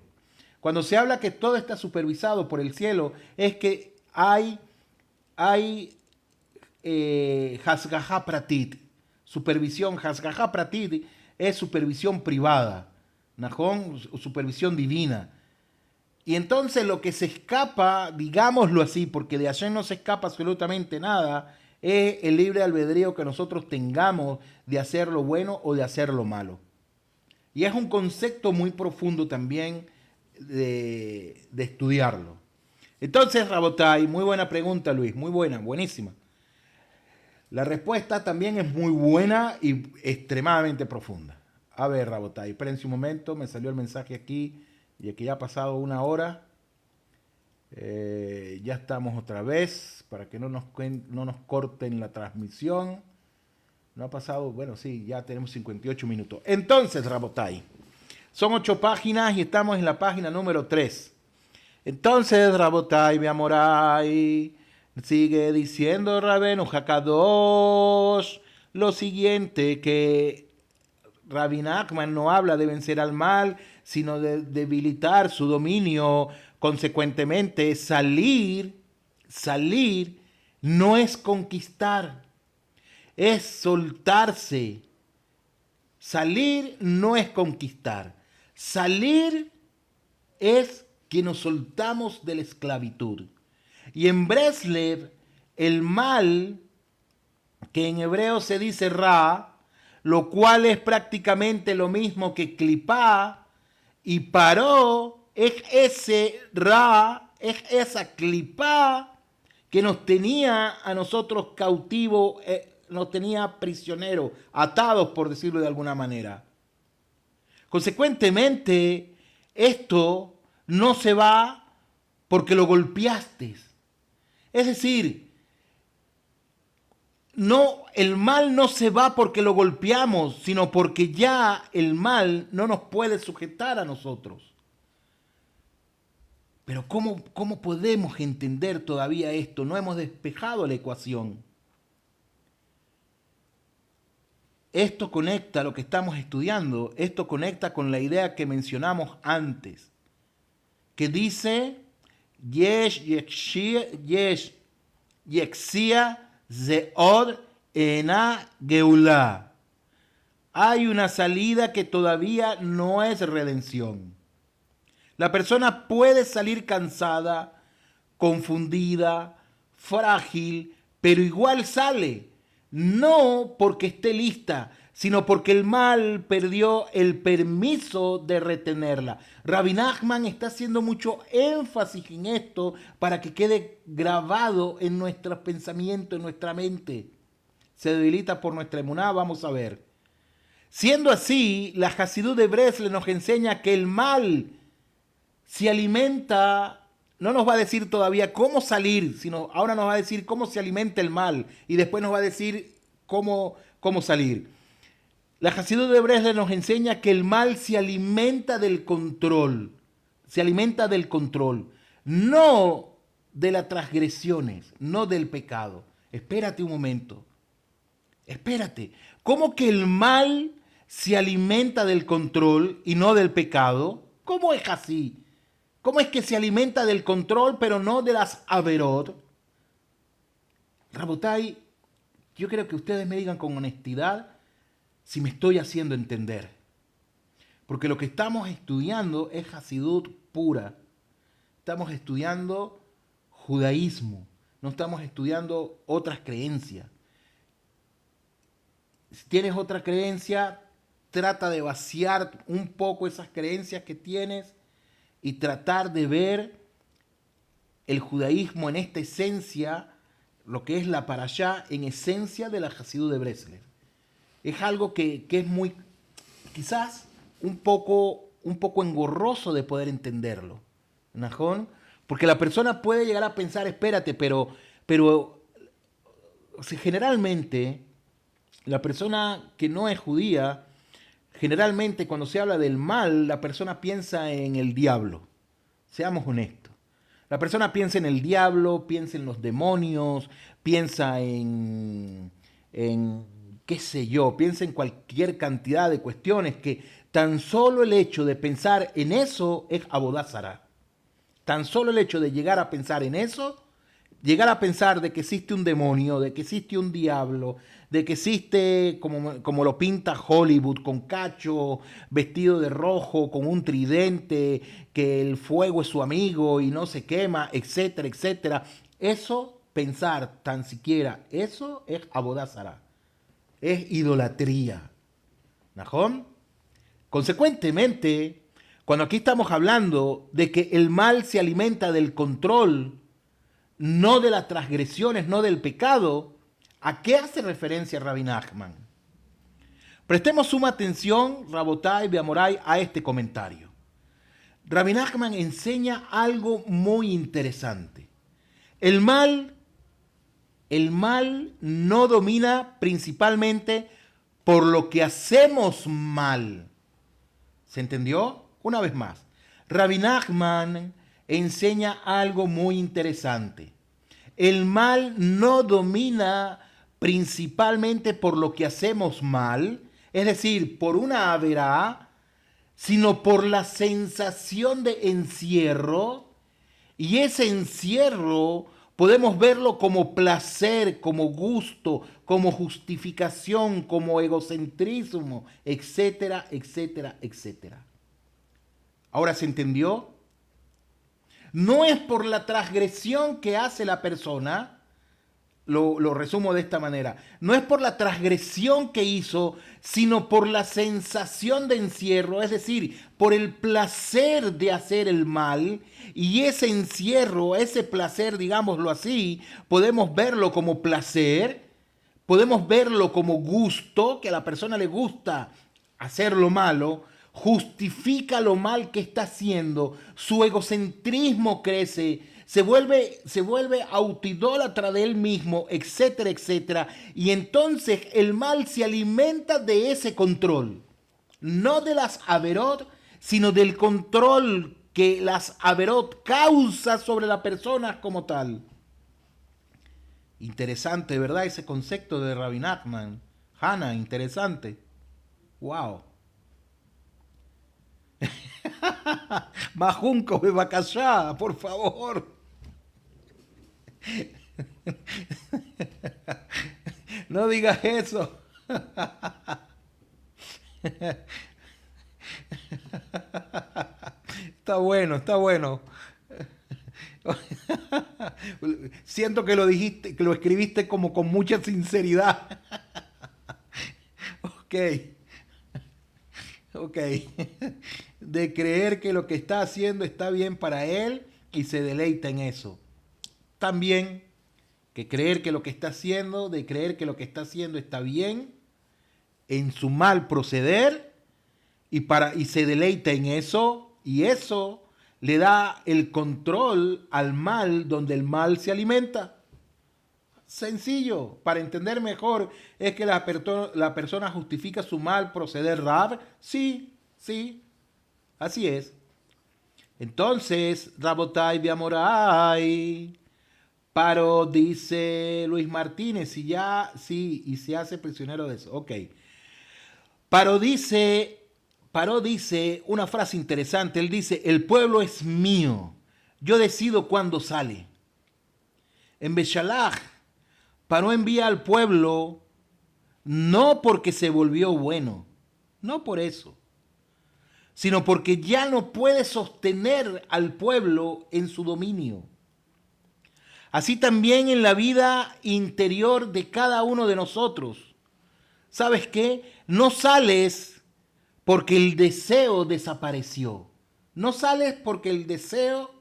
Speaker 1: Cuando se habla que todo está supervisado por el cielo, es que hay Hasgajá Pratit. Supervisión, Hasgajá Pratit es supervisión privada, Najón, supervisión divina. Y entonces lo que se escapa, digámoslo así, porque de Hashem no se escapa absolutamente nada, es el libre albedrío que nosotros tengamos de hacer lo bueno o de hacer lo malo. Y es un concepto muy profundo también de estudiarlo. Entonces, Rabotai, muy buena pregunta, Luis, muy buena, buenísima. La respuesta también es muy buena y extremadamente profunda. A ver, Rabotai, espérense un momento, me salió el mensaje aquí y aquí ya ha pasado una hora. Ya estamos otra vez para que no nos corten la transmisión. No ha pasado, bueno, sí, ya tenemos 58 minutos. Entonces, Rabotai, son 8 páginas y estamos en la página número 3. Entonces, Rabotai, Beamorai, sigue diciendo Rabenu Hakadosh lo siguiente, que Rabbi Nachman no habla de vencer al mal, sino de debilitar su dominio. Consecuentemente, salir no es conquistar, es soltarse. Salir no es conquistar. Salir es que nos soltamos de la esclavitud. Y en Breslev, el mal, que en hebreo se dice ra, lo cual es prácticamente lo mismo que clipá, y paró, es ese ra, es esa clipá que nos tenía a nosotros cautivos, nos tenía prisioneros, atados, por decirlo de alguna manera. Consecuentemente, esto no se va porque lo golpeaste. Es decir, no, el mal no se va porque lo golpeamos, sino porque ya el mal no nos puede sujetar a nosotros. Pero ¿cómo podemos entender todavía esto? No hemos despejado la ecuación. Esto conecta lo que estamos estudiando, esto conecta con la idea que mencionamos antes, que dice, Yesh Yexia Zeod Ena Geulá. Hay una salida que todavía no es redención. La persona puede salir cansada, confundida, frágil, pero igual sale. No porque esté lista, sino porque el mal perdió el permiso de retenerla. Rabbi Nachman está haciendo mucho énfasis en esto para que quede grabado en nuestros pensamientos, en nuestra mente. Se debilita por nuestra emuná, vamos a ver. Siendo así, la Hasidut de Breslev nos enseña que el mal se alimenta, no nos va a decir todavía cómo salir, sino ahora nos va a decir cómo se alimenta el mal y después nos va a decir cómo salir. La Hasidut de Breslev nos enseña que el mal se alimenta del control, no de las transgresiones, no del pecado. Espérate un momento, espérate. ¿Cómo que el mal se alimenta del control y no del pecado? ¿Cómo es así? ¿Cómo es que se alimenta del control pero no de las averot? Rabotai, yo creo que ustedes me digan con honestidad si me estoy haciendo entender. Porque lo que estamos estudiando es Hasidut pura. Estamos estudiando judaísmo. No estamos estudiando otras creencias. Si tienes otra creencia, trata de vaciar un poco esas creencias que tienes y tratar de ver el judaísmo en esta esencia, lo que es la parashá, en esencia de la Hasidut de Breslev. Es algo que es muy, quizás, un poco engorroso de poder entenderlo. ¿Najón? Porque la persona puede llegar a pensar, espérate, pero o sea, generalmente la persona que no es judía, generalmente cuando se habla del mal, la persona piensa en el diablo. Seamos honestos. La persona piensa en el diablo, piensa en los demonios, piensa en qué sé yo, piensa en cualquier cantidad de cuestiones que tan solo el hecho de pensar en eso es Abodá Zará. Tan solo el hecho de llegar a pensar en eso, llegar a pensar de que existe un demonio, de que existe un diablo, de que existe, como lo pinta Hollywood, con cacho, vestido de rojo, con un tridente, que el fuego es su amigo y no se quema, etcétera, etcétera. Eso, pensar tan siquiera, eso es Abodá Zará. Es idolatría. ¿Najón? Consecuentemente, cuando aquí estamos hablando de que el mal se alimenta del control, no de las transgresiones, no del pecado, ¿a qué hace referencia Rabbi Nachman? Prestemos suma atención, Rabotai, Beamorai, a este comentario. Rabbi Nachman enseña algo muy interesante. El mal no domina principalmente por lo que hacemos mal. ¿Se entendió? Una vez más. Rabbi Nachman enseña algo muy interesante. El mal no domina principalmente por lo que hacemos mal. es decir, por una averá, sino por la sensación de encierro. Y ese encierro podemos verlo como placer, como gusto, como justificación, como egocentrismo, etcétera, etcétera, etcétera. ¿Ahora se entendió? No es por la transgresión que hace la persona, lo resumo de esta manera, no es por la transgresión que hizo, sino por la sensación de encierro, es decir, por el placer de hacer el mal, y ese encierro, ese placer, digámoslo así, podemos verlo como placer, podemos verlo como gusto, que a la persona le gusta hacer lo malo, justifica lo mal que está haciendo, su egocentrismo crece, se vuelve autoidólatra de él mismo, etcétera, etcétera. Y entonces el mal se alimenta de ese control, no de las averot, sino del control que las averot causa sobre la persona como tal. Interesante, ¿verdad? Ese concepto de Rabbi Nachman. Hanna, interesante. Wow. Majunco de Bacallá, por favor. No digas eso. Está bueno, está bueno. Siento que lo dijiste, que lo escribiste como con mucha sinceridad. Ok, ok. De creer que lo que está haciendo está bien para él y se deleita en eso. También que creer que lo que está haciendo, de creer que lo que está haciendo está bien en su mal proceder y se deleita en eso y eso le da el control al mal donde el mal se alimenta. Sencillo, para entender mejor, es que la persona justifica su mal proceder, Rab. Sí, sí, así es. Entonces, Rabotai de Amorai, Paro, dice Luis Martínez, y ya, sí, y se hace prisionero de eso. Ok. Paro dice, Paro dice una frase interesante. Él dice, el pueblo es mío. Yo decido cuándo sale. En Beshalach, Paró envía al pueblo no porque se volvió bueno, no por eso, sino porque ya no puede sostener al pueblo en su dominio. Así también en la vida interior de cada uno de nosotros. ¿Sabes qué? No sales porque el deseo desapareció. No sales porque el deseo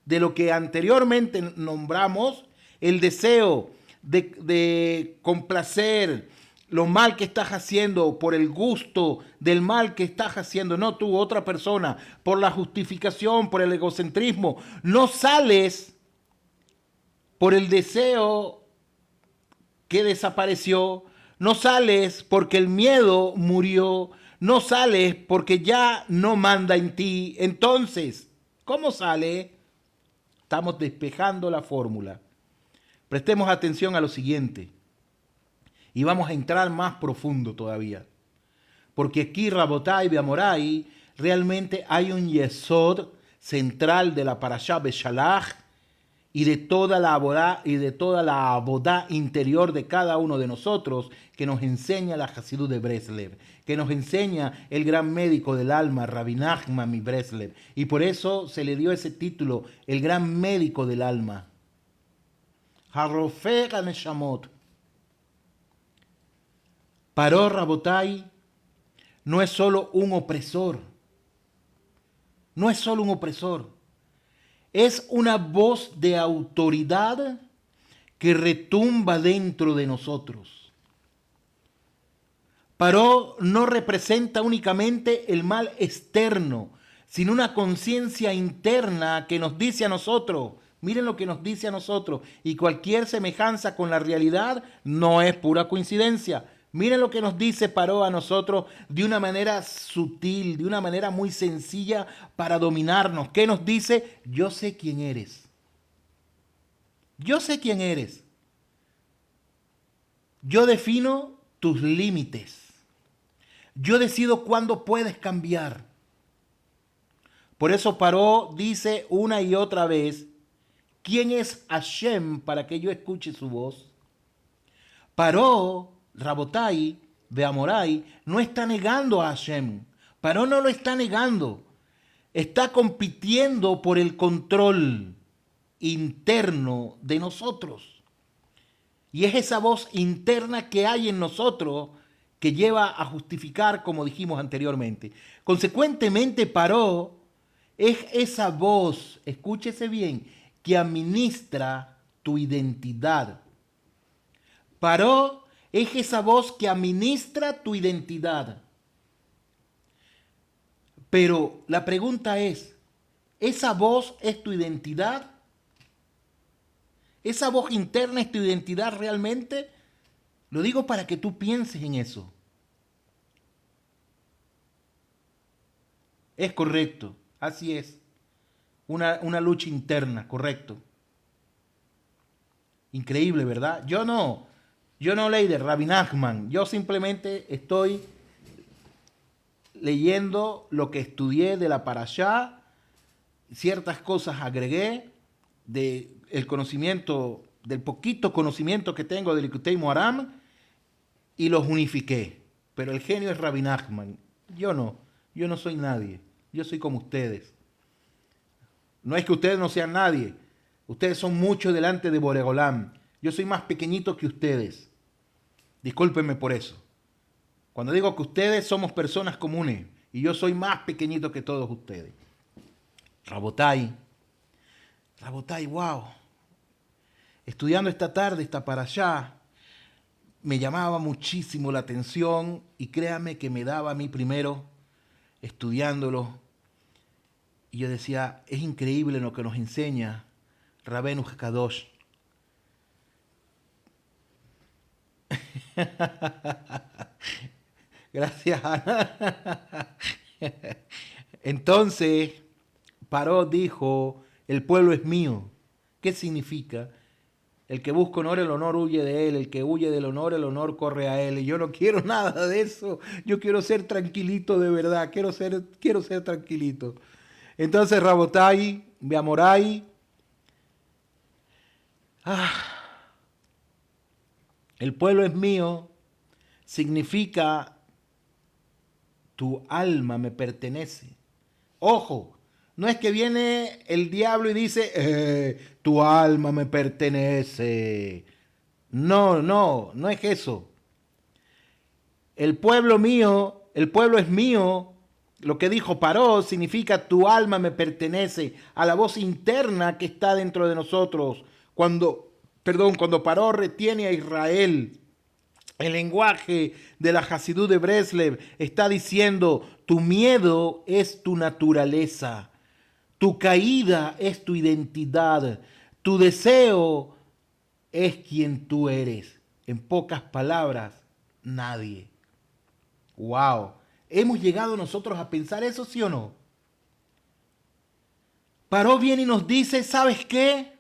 Speaker 1: de lo que anteriormente nombramos, el deseo de complacer lo mal que estás haciendo por el gusto del mal que estás haciendo, no tú, otra persona, por la justificación, por el egocentrismo. No sales por el deseo que desapareció, no sales porque el miedo murió, no sales porque ya no manda en ti. Entonces, ¿cómo sale? Estamos despejando la fórmula. Prestemos atención a lo siguiente y vamos a entrar más profundo todavía. Porque aquí Rabotai Beamorai realmente hay un yesod central de la Parashá Beshalach y de toda la abodá interior de cada uno de nosotros que nos enseña la Hasidut de Breslev, que nos enseña el gran médico del alma, Rabbi Nachman mi Breslev, y por eso se le dio ese título, el gran médico del alma. Harofeh HaNeshamot. Paró Rabotai no es solo un opresor, no es solo un opresor, es una voz de autoridad que retumba dentro de nosotros. Paró no representa únicamente el mal externo, sino una conciencia interna que nos dice a nosotros, miren lo que nos dice a nosotros, y cualquier semejanza con la realidad no es pura coincidencia. Miren lo que nos dice Paró a nosotros de una manera sutil, de una manera muy sencilla para dominarnos. ¿Qué nos dice? Yo sé quién eres. Yo sé quién eres. Yo defino tus límites. Yo decido cuándo puedes cambiar. Por eso Paró dice una y otra vez, ¿quién es Hashem para que yo escuche su voz? Paró, Rabotai, Beamorai, no está negando a Hashem. Paró no lo está negando. Está compitiendo por el control interno de nosotros. Y es esa voz interna que hay en nosotros que lleva a justificar, como dijimos anteriormente. Consecuentemente, Paró es esa voz, escúchese bien, que administra tu identidad. Paró es esa voz que administra tu identidad. Pero la pregunta es, ¿esa voz es tu identidad? ¿Esa voz interna es tu identidad realmente? Lo digo para que tú pienses en eso. Es correcto, así es. Una lucha interna, correcto. Increíble, ¿verdad? Yo no leí de Rabbi Nachman. Yo simplemente estoy leyendo lo que estudié de la Parashá. Ciertas cosas agregué del conocimiento, del poquito conocimiento que tengo del Likutei Moharam y los unifiqué. Pero el genio es Rabbi Nachman. Yo no soy nadie. Yo soy como ustedes. No es que ustedes no sean nadie. Ustedes son muchos delante de Boregolam. Yo soy más pequeñito que ustedes. Discúlpenme por eso. Cuando digo que ustedes somos personas comunes y yo soy más pequeñito que todos ustedes. Rabotai, wow. Estudiando esta tarde, esta para allá, me llamaba muchísimo la atención y créame que me daba a mí primero estudiándolo. Y yo decía, es increíble lo que nos enseña Rabbeinu Kadosh. Gracias, Ana. Entonces, Paró dijo, el pueblo es mío. ¿Qué significa? El que busca honor, el honor huye de él. El que huye del honor, el honor corre a él. Y yo no quiero nada de eso. Yo quiero ser tranquilito de verdad. Quiero ser tranquilito. Entonces, Rabotai, Beamorai. El pueblo es mío. Significa tu alma me pertenece. Ojo, no es que viene el diablo y dice, tu alma me pertenece. No es eso. El pueblo mío, el pueblo es mío. Lo que dijo Paró significa tu alma me pertenece a la voz interna que está dentro de nosotros. Cuando Paró retiene a Israel, el lenguaje de la Hasidut de Breslev está diciendo, tu miedo es tu naturaleza, tu caída es tu identidad, tu deseo es quien tú eres. En pocas palabras, nadie. ¡Wow! ¿Hemos llegado nosotros a pensar eso, sí o no? Paró bien y nos dice, ¿sabes qué?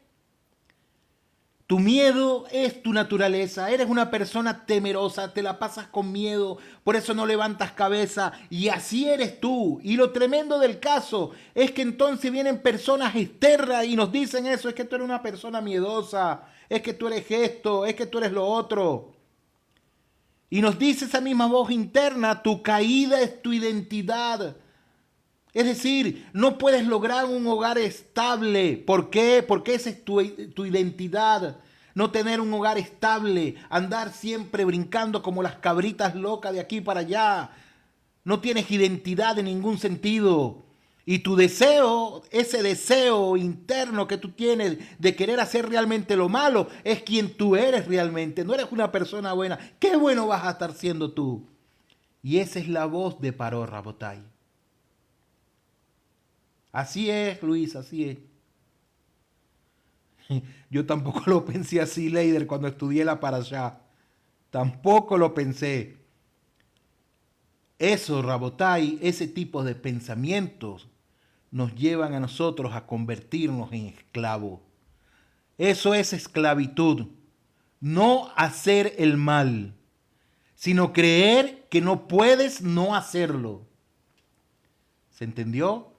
Speaker 1: Tu miedo es tu naturaleza, eres una persona temerosa, te la pasas con miedo, por eso no levantas cabeza y así eres tú. Y lo tremendo del caso es que entonces vienen personas externas y nos dicen eso, es que tú eres una persona miedosa, es que tú eres esto, es que tú eres lo otro. Y nos dice esa misma voz interna, tu caída es tu identidad. Es decir, no puedes lograr un hogar estable. ¿Por qué? Porque esa es tu identidad. No tener un hogar estable, andar siempre brincando como las cabritas locas de aquí para allá. No tienes identidad en ningún sentido. Y tu deseo, ese deseo interno que tú tienes de querer hacer realmente lo malo, es quien tú eres realmente. No eres una persona buena. ¿Qué bueno vas a estar siendo tú? Y esa es la voz de Paró Rabotai. Así es, Luis, así es. Yo tampoco lo pensé así, Leider, cuando estudié la Parashá. Tampoco lo pensé. Eso, Rabotai, ese tipo de pensamientos nos llevan a nosotros a convertirnos en esclavos. Eso es esclavitud. No hacer el mal, sino creer que no puedes no hacerlo. ¿Se entendió?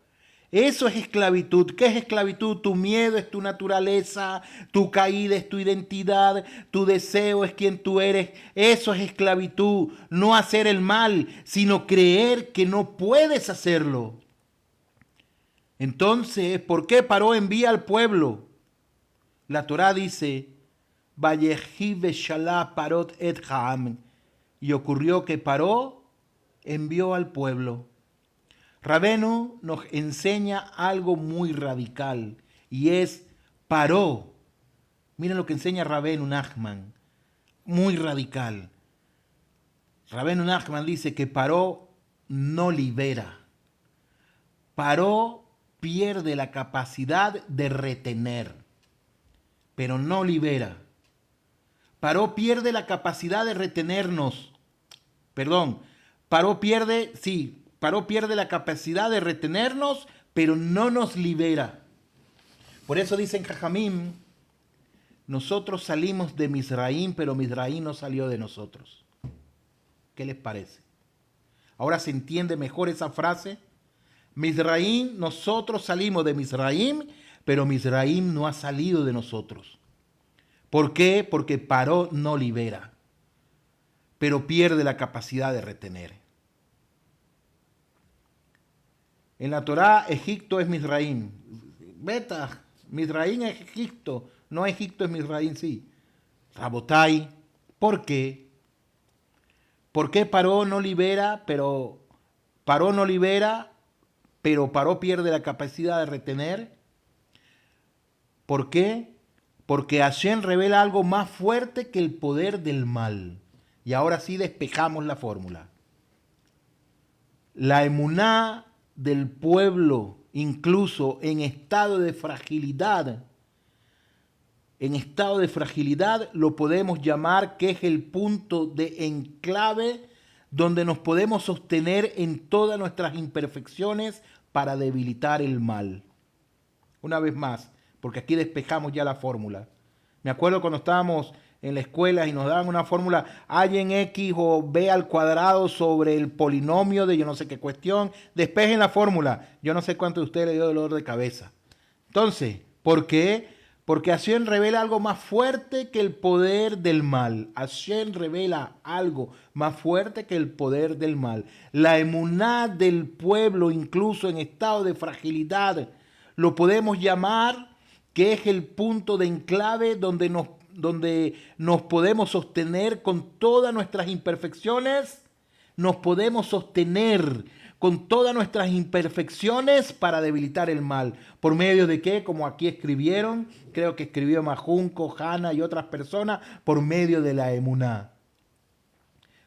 Speaker 1: Eso es esclavitud. ¿Qué es esclavitud? Tu miedo es tu naturaleza, tu caída es tu identidad, tu deseo es quien tú eres. Eso es esclavitud. No hacer el mal, sino creer que no puedes hacerlo. Entonces, ¿por qué Paró envía al pueblo? La Torá dice, Vayehi beshalá parot et ha'am. Y ocurrió que Paró envió al pueblo. Rabenu nos enseña algo muy radical y es Paró. Miren lo que enseña Rabenu Nachman, muy radical. Rabenu Nachman dice que Paró no libera. Paró pierde la capacidad de retener, pero no libera. Paró pierde la capacidad de retenernos. Perdón, Paró pierde la capacidad de retenernos, pero no nos libera. Por eso dicen Jajamim, nosotros salimos de Mizraim, pero Mizraim no salió de nosotros. ¿Qué les parece? Ahora se entiende mejor esa frase. Mizraim, nosotros salimos de Mizraim, pero Mizraim no ha salido de nosotros. ¿Por qué? Porque Paró no libera, pero pierde la capacidad de retener. En la Torá, Egipto es Mizraim. Beta, Mizraim es Egipto, no Egipto es Mizraim, sí. Rabotai, ¿por qué? ¿Por qué Paró no libera, pero Paró pierde la capacidad de retener? ¿Por qué? Porque Hashem revela algo más fuerte que el poder del mal. Y ahora sí despejamos la fórmula. La emuná del pueblo, incluso en estado de fragilidad, lo podemos llamar que es el punto de enclave donde nos podemos sostener en todas nuestras imperfecciones para debilitar el mal. Una vez más, porque aquí despejamos ya la fórmula. Me acuerdo cuando estábamos en la escuela y nos daban una fórmula a en x o b al cuadrado sobre el polinomio de yo no sé qué cuestión. Despejen la fórmula. Yo no sé cuánto de ustedes le dio dolor de cabeza. Entonces, ¿por qué? Porque Hashem revela algo más fuerte que el poder del mal. Hashem revela algo más fuerte que el poder del mal. La emuná del pueblo, incluso en estado de fragilidad, lo podemos llamar que es el punto de enclave donde nos podemos sostener con todas nuestras imperfecciones. Nos podemos sostener con todas nuestras imperfecciones para debilitar el mal. ¿Por medio de qué? Como aquí escribieron, creo que escribió Majunco, Hanna y otras personas, por medio de la emuná.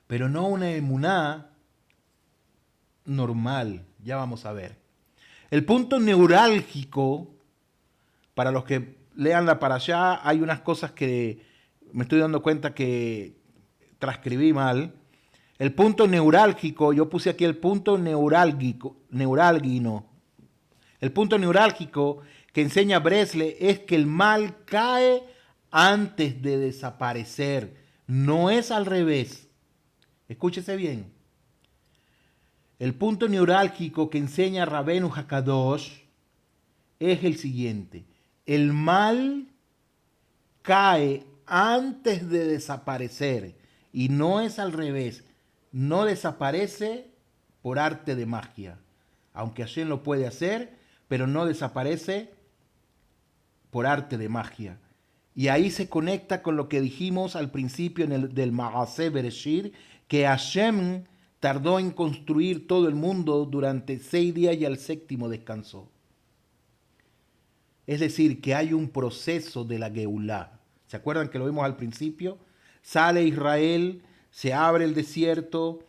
Speaker 1: Pero no una emuná normal, ya vamos a ver. El punto neurálgico, para los que lean la parashá, hay unas cosas que me estoy dando cuenta que transcribí mal. El punto neurálgico, yo puse aquí el punto neurálgico. El punto neurálgico que enseña Bresle es que el mal cae antes de desaparecer. No es al revés. Escúchese bien. El punto neurálgico que enseña Rabenu Hakadosh es el siguiente. El mal cae antes de desaparecer y no es al revés. No desaparece por arte de magia. Aunque Hashem lo puede hacer, pero no desaparece por arte de magia. Y ahí se conecta con lo que dijimos al principio del Maaseh Bereshit, que Hashem tardó en construir todo el mundo durante 6 días y al séptimo descansó. Es decir, que hay un proceso de la Geulá. ¿Se acuerdan que lo vimos al principio? Sale Israel, se abre el desierto,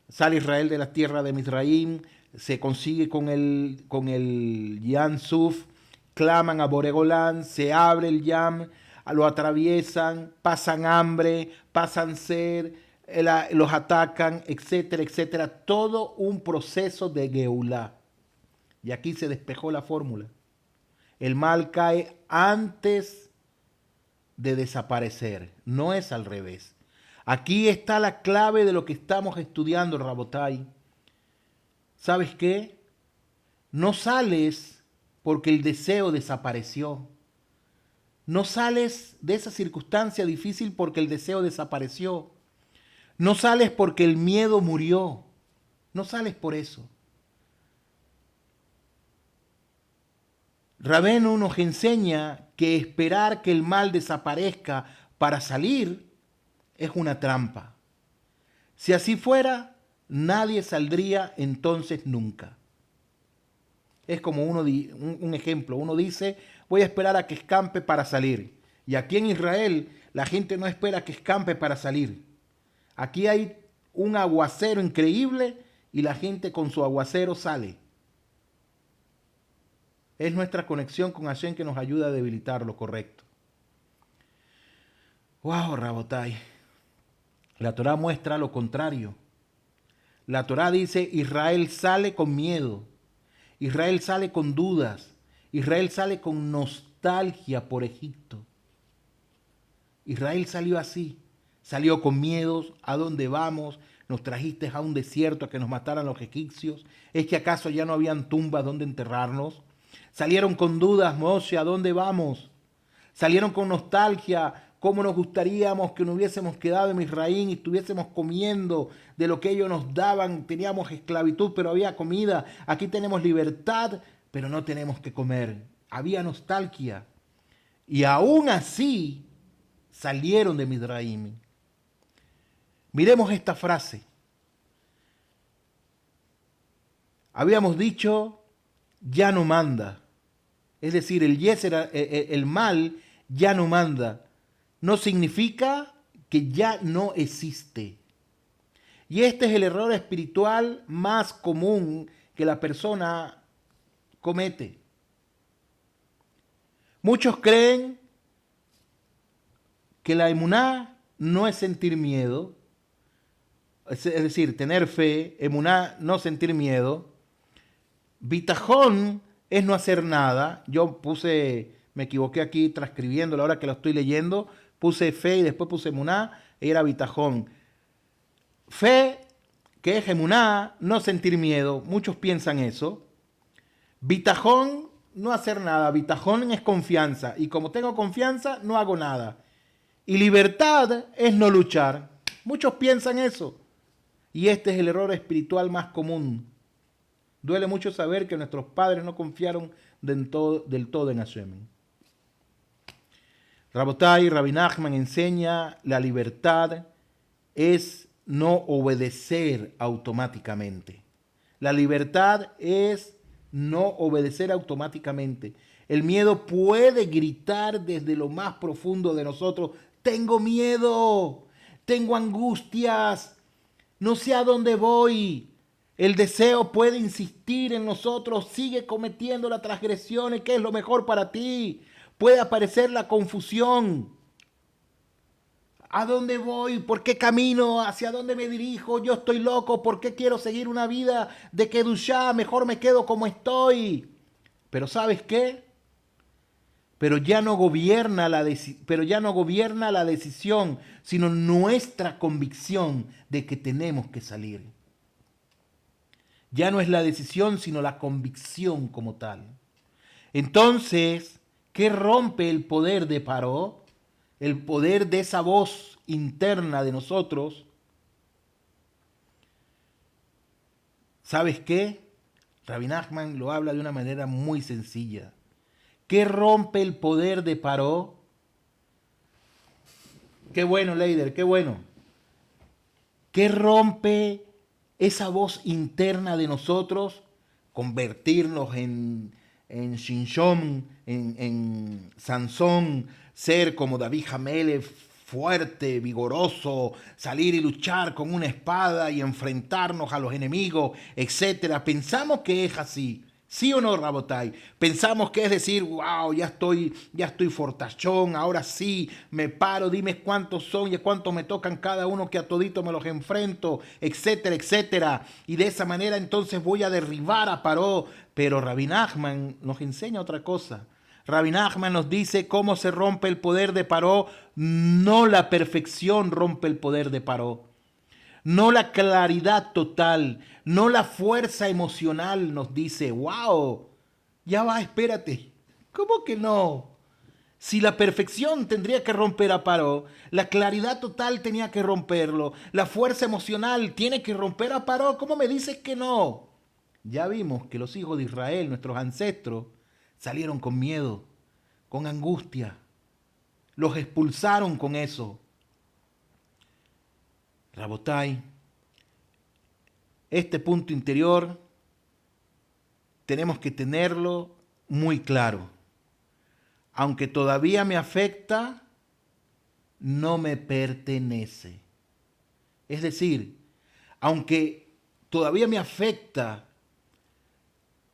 Speaker 1: sale Israel de la tierra de Mizraim, se consigue con el Yam Suf, claman a Boregolán, se abre el Yam, lo atraviesan, pasan hambre, pasan sed, los atacan, etcétera, etcétera. Todo un proceso de Geulá. Y aquí se despejó la fórmula. El mal cae antes de desaparecer, no es al revés. Aquí está la clave de lo que estamos estudiando, Rabotai. ¿Sabes qué? No sales porque el deseo desapareció. No sales de esa circunstancia difícil porque el deseo desapareció. No sales porque el miedo murió. No sales por eso. Rabenu nos enseña que esperar que el mal desaparezca para salir es una trampa. Si así fuera, nadie saldría entonces nunca. Es como un ejemplo. Uno dice, voy a esperar a que escampe para salir. Y aquí en Israel, la gente no espera que escampe para salir. Aquí hay un aguacero increíble y la gente con su aguacero sale. Es nuestra conexión con Hashem que nos ayuda a debilitar lo correcto. Wow, Rabotai. La Torah muestra lo contrario. La Torah dice, Israel sale con miedo. Israel sale con dudas. Israel sale con nostalgia por Egipto. Israel salió así. Salió con miedos. ¿A dónde vamos? Nos trajiste a un desierto a que nos mataran los egipcios. ¿Es que acaso ya no habían tumbas donde enterrarnos? Salieron con dudas, Moshe, ¿a dónde vamos? Salieron con nostalgia, cómo nos gustaríamos que nos hubiésemos quedado en Misraín y estuviésemos comiendo de lo que ellos nos daban. Teníamos esclavitud, pero había comida. Aquí tenemos libertad, pero no tenemos que comer. Había nostalgia. Y aún así salieron de Misraín. Miremos esta frase. Habíamos dicho, ya no manda. Es decir, el mal ya no manda. No significa que ya no existe. Y este es el error espiritual más común que la persona comete. Muchos creen que la emuná no es sentir miedo, es decir, tener fe, emuná, no sentir miedo. Bitajón es no hacer nada. Me equivoqué aquí transcribiéndolo, ahora que lo estoy leyendo, puse fe y después puse emuná, y era bitajón. Fe, que es emuná, no sentir miedo. Muchos piensan eso. Bitajón, no hacer nada. Bitajón es confianza. Y como tengo confianza, no hago nada. Y libertad es no luchar. Muchos piensan eso. Y este es el error espiritual más común. Duele mucho saber que nuestros padres no confiaron del todo en Hashem. Rabotai, Rabbi Nachman enseña la libertad es no obedecer automáticamente. La libertad es no obedecer automáticamente. El miedo puede gritar desde lo más profundo de nosotros, tengo miedo, tengo angustias, no sé a dónde voy. El deseo puede insistir en nosotros, sigue cometiendo las transgresiones, ¿qué es lo mejor para ti? Puede aparecer la confusión. ¿A dónde voy? ¿Por qué camino? ¿Hacia dónde me dirijo? Yo estoy loco, ¿por qué quiero seguir una vida de Kedushá? Mejor me quedo como estoy. Pero ¿sabes qué? Pero ya no gobierna la decisión, sino nuestra convicción de que tenemos que salir. Ya no es la decisión, sino la convicción como tal. Entonces, ¿qué rompe el poder de Paró? El poder de esa voz interna de nosotros. ¿Sabes qué? Rabbi Nachman lo habla de una manera muy sencilla. ¿Qué rompe el poder de Paró? Qué bueno, Leider, qué bueno. ¿Qué rompe esa voz interna de nosotros? Convertirnos en Shinshón, en Sansón, ser como David Hamelech, fuerte, vigoroso, salir y luchar con una espada y enfrentarnos a los enemigos, etc. Pensamos que es así. ¿Sí o no, Rabotai? Pensamos que es decir, wow, ya estoy fortachón, ahora sí, me paro, dime cuántos son y cuántos me tocan cada uno que a todito me los enfrento, etcétera, etcétera. Y de esa manera entonces voy a derribar a Paró. Pero Rabbi Nachman nos enseña otra cosa. Rabbi Nachman nos dice cómo se rompe el poder de Paró. No la perfección rompe el poder de Paró. No la claridad total, no la fuerza emocional, nos dice. ¡Wow! Ya va, espérate. ¿Cómo que no? Si la perfección tendría que romper a Paró, la claridad total tenía que romperlo, la fuerza emocional tiene que romper a Paró, ¿cómo me dices que no? Ya vimos que los hijos de Israel, nuestros ancestros, salieron con miedo, con angustia. Los expulsaron con eso. Rabotai, este punto interior tenemos que tenerlo muy claro. Aunque todavía me afecta, no me pertenece. Es decir, aunque todavía me afecta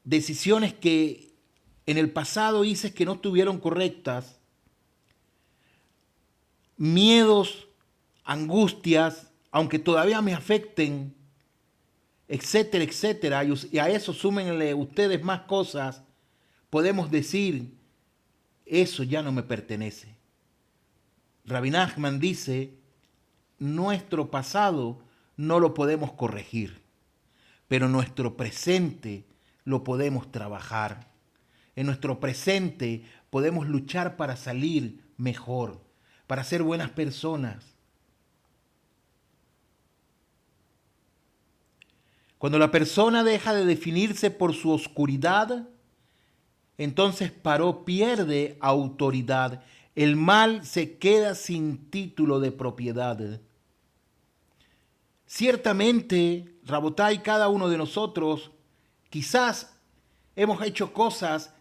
Speaker 1: decisiones que en el pasado hice que no estuvieron correctas, miedos, angustias, aunque todavía me afecten, etcétera, etcétera, y a eso súmenle ustedes más cosas, podemos decir, eso ya no me pertenece. Rabbi Nachman dice, nuestro pasado no lo podemos corregir, pero nuestro presente lo podemos trabajar. En nuestro presente podemos luchar para salir mejor, para ser buenas personas. Cuando la persona deja de definirse por su oscuridad, entonces Paró pierde autoridad. El mal se queda sin título de propiedad. Ciertamente, Rabotai, cada uno de nosotros, quizás hemos hecho cosas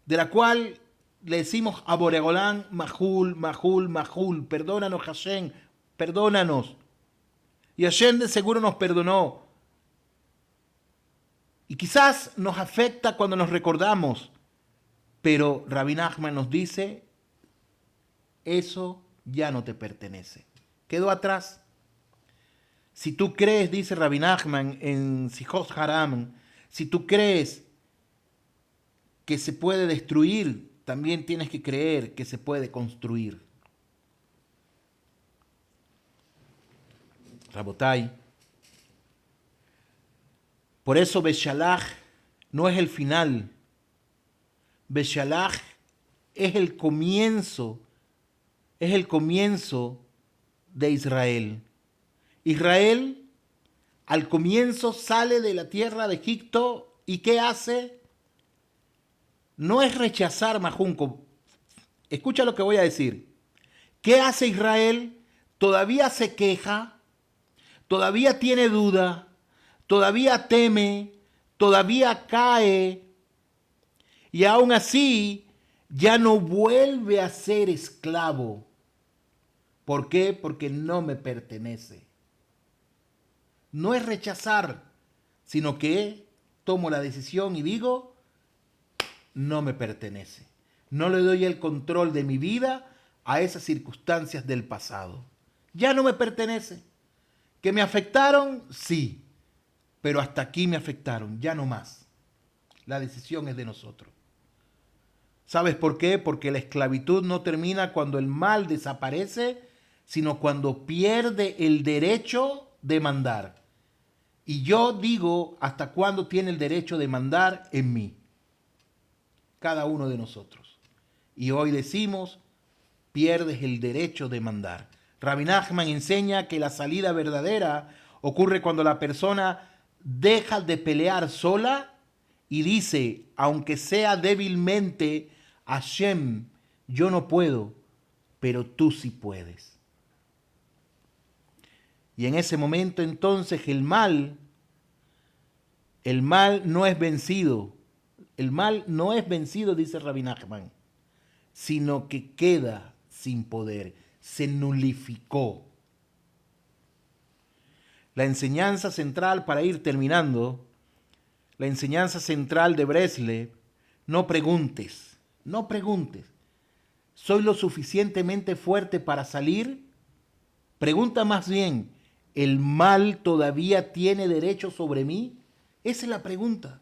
Speaker 1: de la cual le decimos a Boregolán, Mahul, Mahul, Mahul, perdónanos Hashem, perdónanos. Y Hashem de seguro nos perdonó. Y quizás nos afecta cuando nos recordamos, pero Rabbi Nachman nos dice, eso ya no te pertenece. Quedó atrás. Si tú crees, dice Rabbi Nachman en Sijot Haram, si tú crees que se puede destruir, también tienes que creer que se puede construir. Rabotai. Por eso Beshalach no es el final. Beshalach es el comienzo de Israel. Israel al comienzo sale de la tierra de Egipto y ¿qué hace? No es rechazar Majunco. Escucha lo que voy a decir. ¿Qué hace Israel? Todavía se queja, todavía tiene duda, todavía teme, todavía cae y aún así ya no vuelve a ser esclavo. ¿Por qué? Porque no me pertenece. No es rechazar, sino que tomo la decisión y digo, no me pertenece. No le doy el control de mi vida a esas circunstancias del pasado. Ya no me pertenece. ¿Que me afectaron? Sí. Pero hasta aquí me afectaron, ya no más. La decisión es de nosotros. ¿Sabes por qué? Porque la esclavitud no termina cuando el mal desaparece, sino cuando pierde el derecho de mandar. Y yo digo, ¿hasta cuándo tiene el derecho de mandar en mí? Cada uno de nosotros. Y hoy decimos, pierdes el derecho de mandar. Rabbi Nachman enseña que la salida verdadera ocurre cuando la persona deja de pelear sola y dice, aunque sea débilmente, Hashem, yo no puedo, pero tú sí puedes. Y en ese momento entonces el mal no es vencido. El mal no es vencido, dice Rabbi Nachman, sino que queda sin poder, se nulificó. La enseñanza central, para ir terminando, la enseñanza central de Breslev, no preguntes, no preguntes. ¿Soy lo suficientemente fuerte para salir? Pregunta más bien, ¿el mal todavía tiene derecho sobre mí? Esa es la pregunta.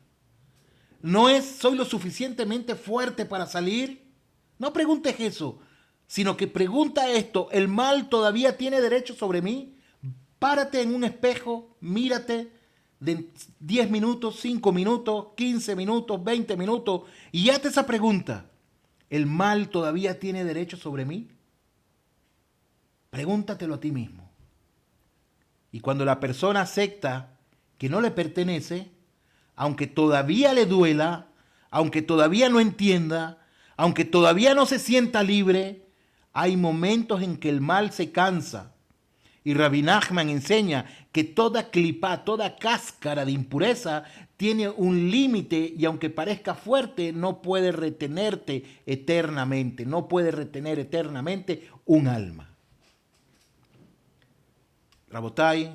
Speaker 1: No es, ¿soy lo suficientemente fuerte para salir? No preguntes eso, sino que pregunta esto: ¿el mal todavía tiene derecho sobre mí? Párate en un espejo, mírate de 10 minutos, 5 minutos, 15 minutos, 20 minutos y hazte esa pregunta: ¿el mal todavía tiene derecho sobre mí? Pregúntatelo a ti mismo. Y cuando la persona acepta que no le pertenece, aunque todavía le duela, aunque todavía no entienda, aunque todavía no se sienta libre, hay momentos en que el mal se cansa. Y Rabbi Nachman enseña que toda clipá, toda cáscara de impureza tiene un límite y aunque parezca fuerte, no puede retenerte eternamente, no puede retener eternamente un alma. Rabotai,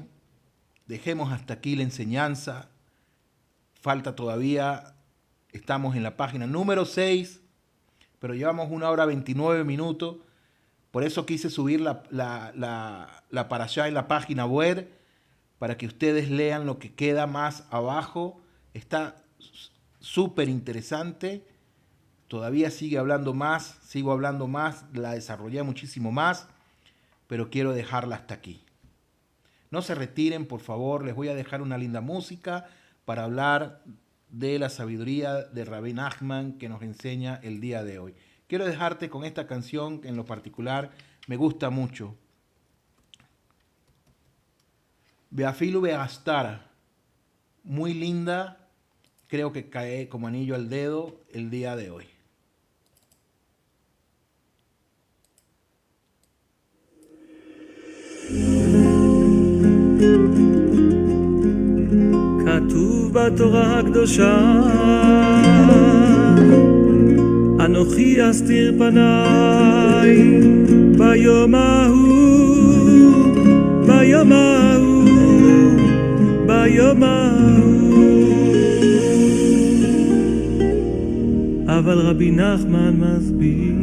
Speaker 1: dejemos hasta aquí la enseñanza. Falta todavía, estamos en la página número 6, pero llevamos 1 hora 29 minutos. Por eso quise subir la parashá en la página web, para que ustedes lean lo que queda más abajo. Está súper interesante. Todavía sigo hablando más, la desarrollé muchísimo más, pero quiero dejarla hasta aquí. No se retiren, por favor, les voy a dejar una linda música para hablar de la sabiduría de Rabbi Nachman que nos enseña el día de hoy. Quiero dejarte con esta canción que en lo particular me gusta mucho. Beafilu Beastar, muy linda, creo que cae como anillo al dedo el día de hoy.
Speaker 2: כתוב בתורה הקדושה אנוכי אסתיר פניי ביום ההוא ביום ההוא ביום ההוא אבל רבי נחמן מסביר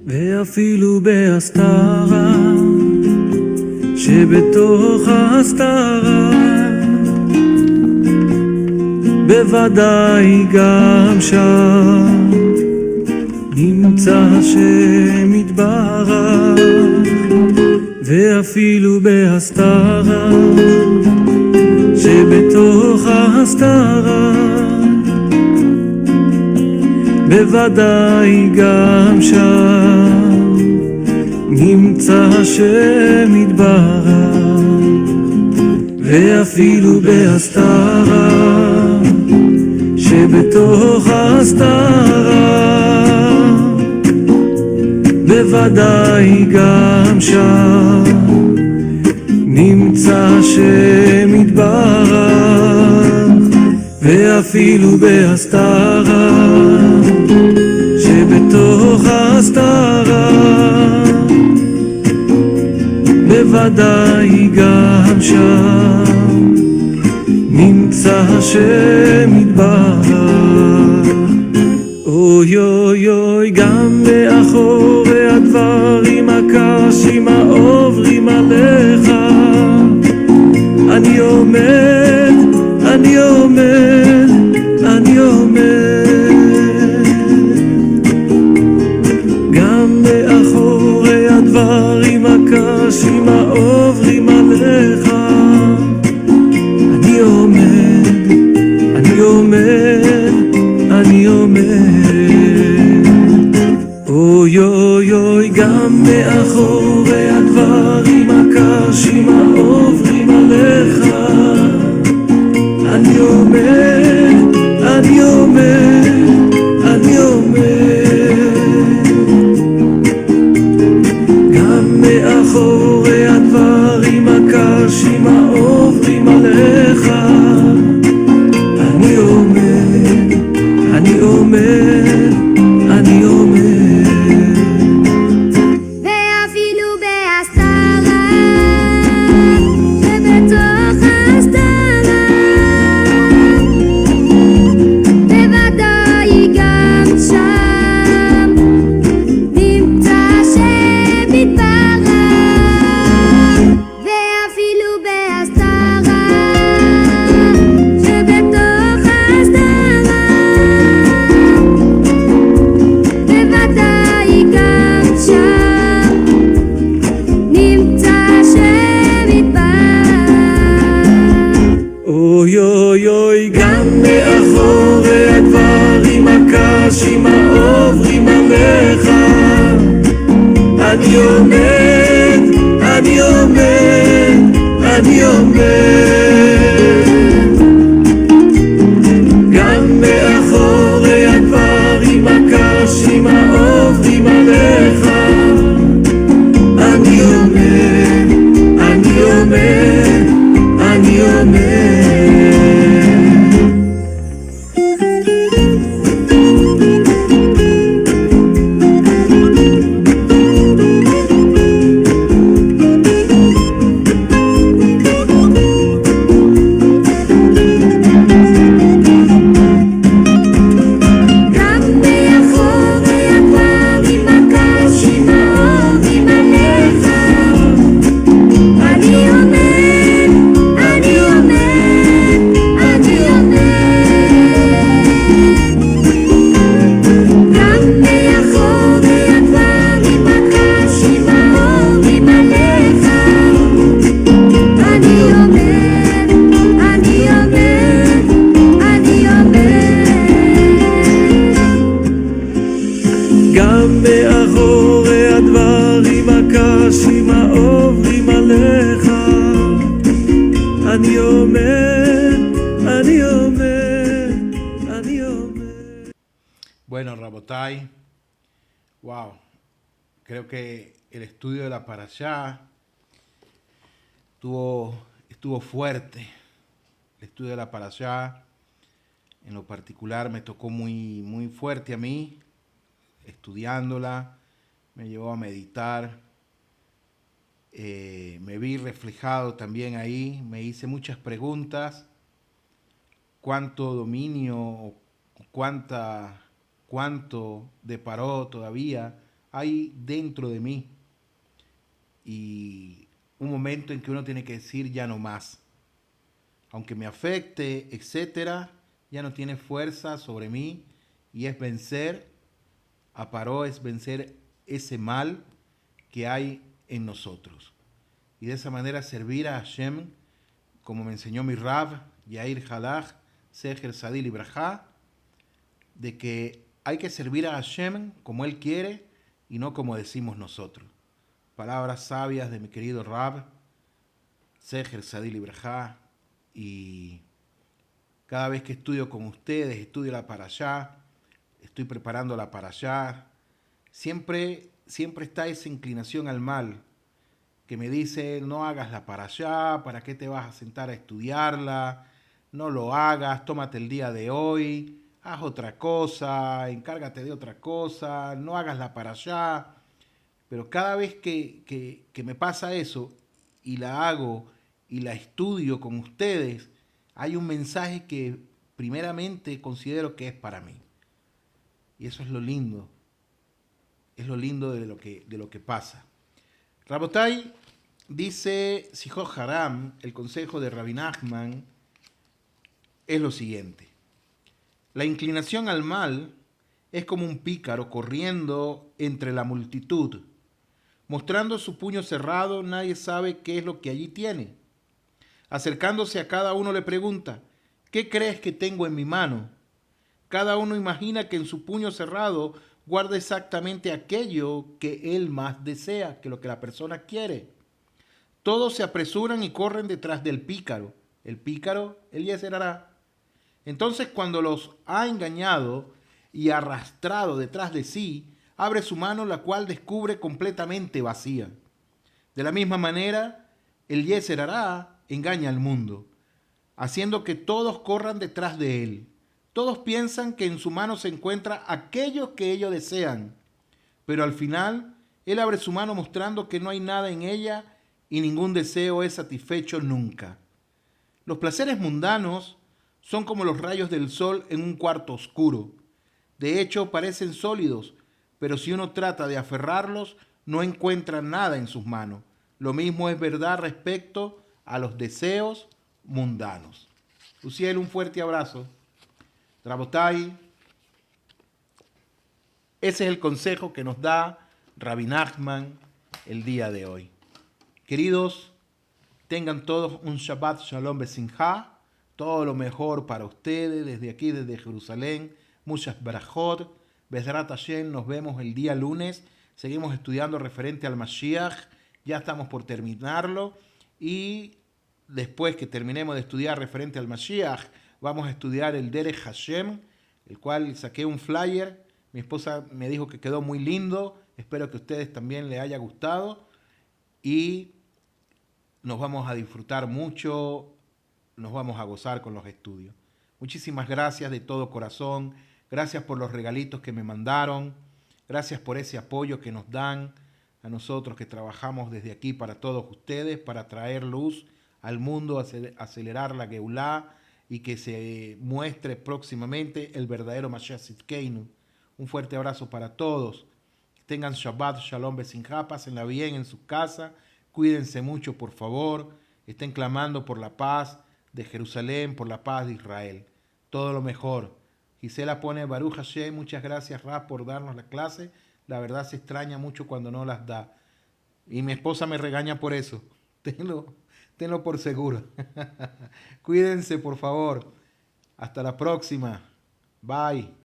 Speaker 2: ואפילו בהסתרה שבתוך ההסתרה בוודאי גם שם נמצא השם יתברך ואפילו בהסתרה שבתוך ההסתרה בוודאי גם שם נמצא השם יתברך ואפילו בהסתרה שבתוך ההסתרה בוודאי גם שם נמצא השם יתברך ואפילו בהסתרה שבתוך ההסתרה בוודאי גם שם נמצא השם יתברך אוי אוי אוי גם מאחורי הדברים הקשים העוברים עליך אני עומד, אני עומד, אני עומד גם מאחורי הדברים הקשים העוברים עליך אני עומד, אני עומד, אני עומד אוי אוי אוי גם מאחורי הדברים הקשים העוברים עליך אני עומד, אני עומד, אני עומד גם מאחורי הדברים הקשים העוברים עליך אני עומד, אני עומד, אני עומד ואפילו
Speaker 1: Bueno, Rabotai, wow, creo que el estudio de la Parashá estuvo fuerte. El estudio de la Parashá, en lo particular, me tocó muy, muy fuerte a mí, estudiándola, me llevó a meditar, me vi reflejado también ahí, me hice muchas preguntas, cuánto dominio, cuánto de paró todavía hay dentro de mí, y un momento en que uno tiene que decir ya no más, aunque me afecte, etcétera, ya no tiene fuerza sobre mí, y es vencer, a paró es vencer ese mal que hay en nosotros. Y de esa manera servir a Hashem, como me enseñó mi Rav, Yair Halach, Seher Sadil Ibrahá, de que hay que servir a Hashem como Él quiere y no como decimos nosotros. Palabras sabias de mi querido Rav, Seher Sadil Ibrahá, y cada vez que estudio con ustedes, estudio la Parashá, estoy preparando la Parashá, siempre está esa inclinación al mal, que me dice, no hagas la Parashá, ¿para qué te vas a sentar a estudiarla? No lo hagas, tómate el día de hoy, haz otra cosa, encárgate de otra cosa, no hagas la Parashá. Pero cada vez que me pasa eso y la hago y la estudio con ustedes, hay un mensaje que primeramente considero que es para mí. Y eso es lo lindo de lo que pasa. Rabotai dice Sijot Haram, el consejo de Rabbi Nachman, es lo siguiente. La inclinación al mal es como un pícaro corriendo entre la multitud. Mostrando su puño cerrado, nadie sabe qué es lo que allí tiene. Acercándose a cada uno le pregunta, ¿qué crees que tengo en mi mano? Cada uno imagina que en su puño cerrado guarda exactamente aquello que él más desea, que lo que la persona quiere. Todos se apresuran y corren detrás del pícaro. El pícaro, Eliezer hará. Entonces, cuando los ha engañado y arrastrado detrás de sí, abre su mano, la cual descubre completamente vacía. De la misma manera, Eliezer hará engaña al mundo, haciendo que todos corran detrás de él. Todos piensan que en su mano se encuentra aquello que ellos desean, pero al final él abre su mano mostrando que no hay nada en ella y ningún deseo es satisfecho nunca. Los placeres mundanos son como los rayos del sol en un cuarto oscuro. De hecho, parecen sólidos, pero si uno trata de aferrarlos, no encuentra nada en sus manos. Lo mismo es verdad respecto a los deseos mundanos. Luciel, un fuerte abrazo. Rabotai, ese es el consejo que nos da Rabbi Nachman el día de hoy. Queridos, tengan todos un Shabbat Shalom Besimcha, todo lo mejor para ustedes desde aquí, desde Jerusalén. Muchas barajot. Bezrat Hashem, nos vemos el día lunes. Seguimos estudiando referente al Mashiach. Ya estamos por terminarlo. Y después que terminemos de estudiar referente al Mashiach, vamos a estudiar el Derech Hashem, el cual saqué un flyer. Mi esposa me dijo que quedó muy lindo. Espero que a ustedes también les haya gustado. Y nos vamos a disfrutar mucho, nos vamos a gozar con los estudios. Muchísimas gracias de todo corazón. Gracias por los regalitos que me mandaron. Gracias por ese apoyo que nos dan a nosotros que trabajamos desde aquí para todos ustedes, para traer luz al mundo, acelerar la Geulá y que se muestre próximamente el verdadero Mashiach Tzidkeinu. Un fuerte abrazo para todos. Tengan Shabbat, Shalom, Besimcha, pásenla bien en su casa. Cuídense mucho, por favor. Estén clamando por la paz de Jerusalén, por la paz de Israel. Todo lo mejor. Gisela pone Baruch Hashem, muchas gracias, Raf, por darnos la clase. La verdad se extraña mucho cuando no las da. Y mi esposa me regaña por eso. Tenlo por seguro. Cuídense, por favor. Hasta la próxima. Bye.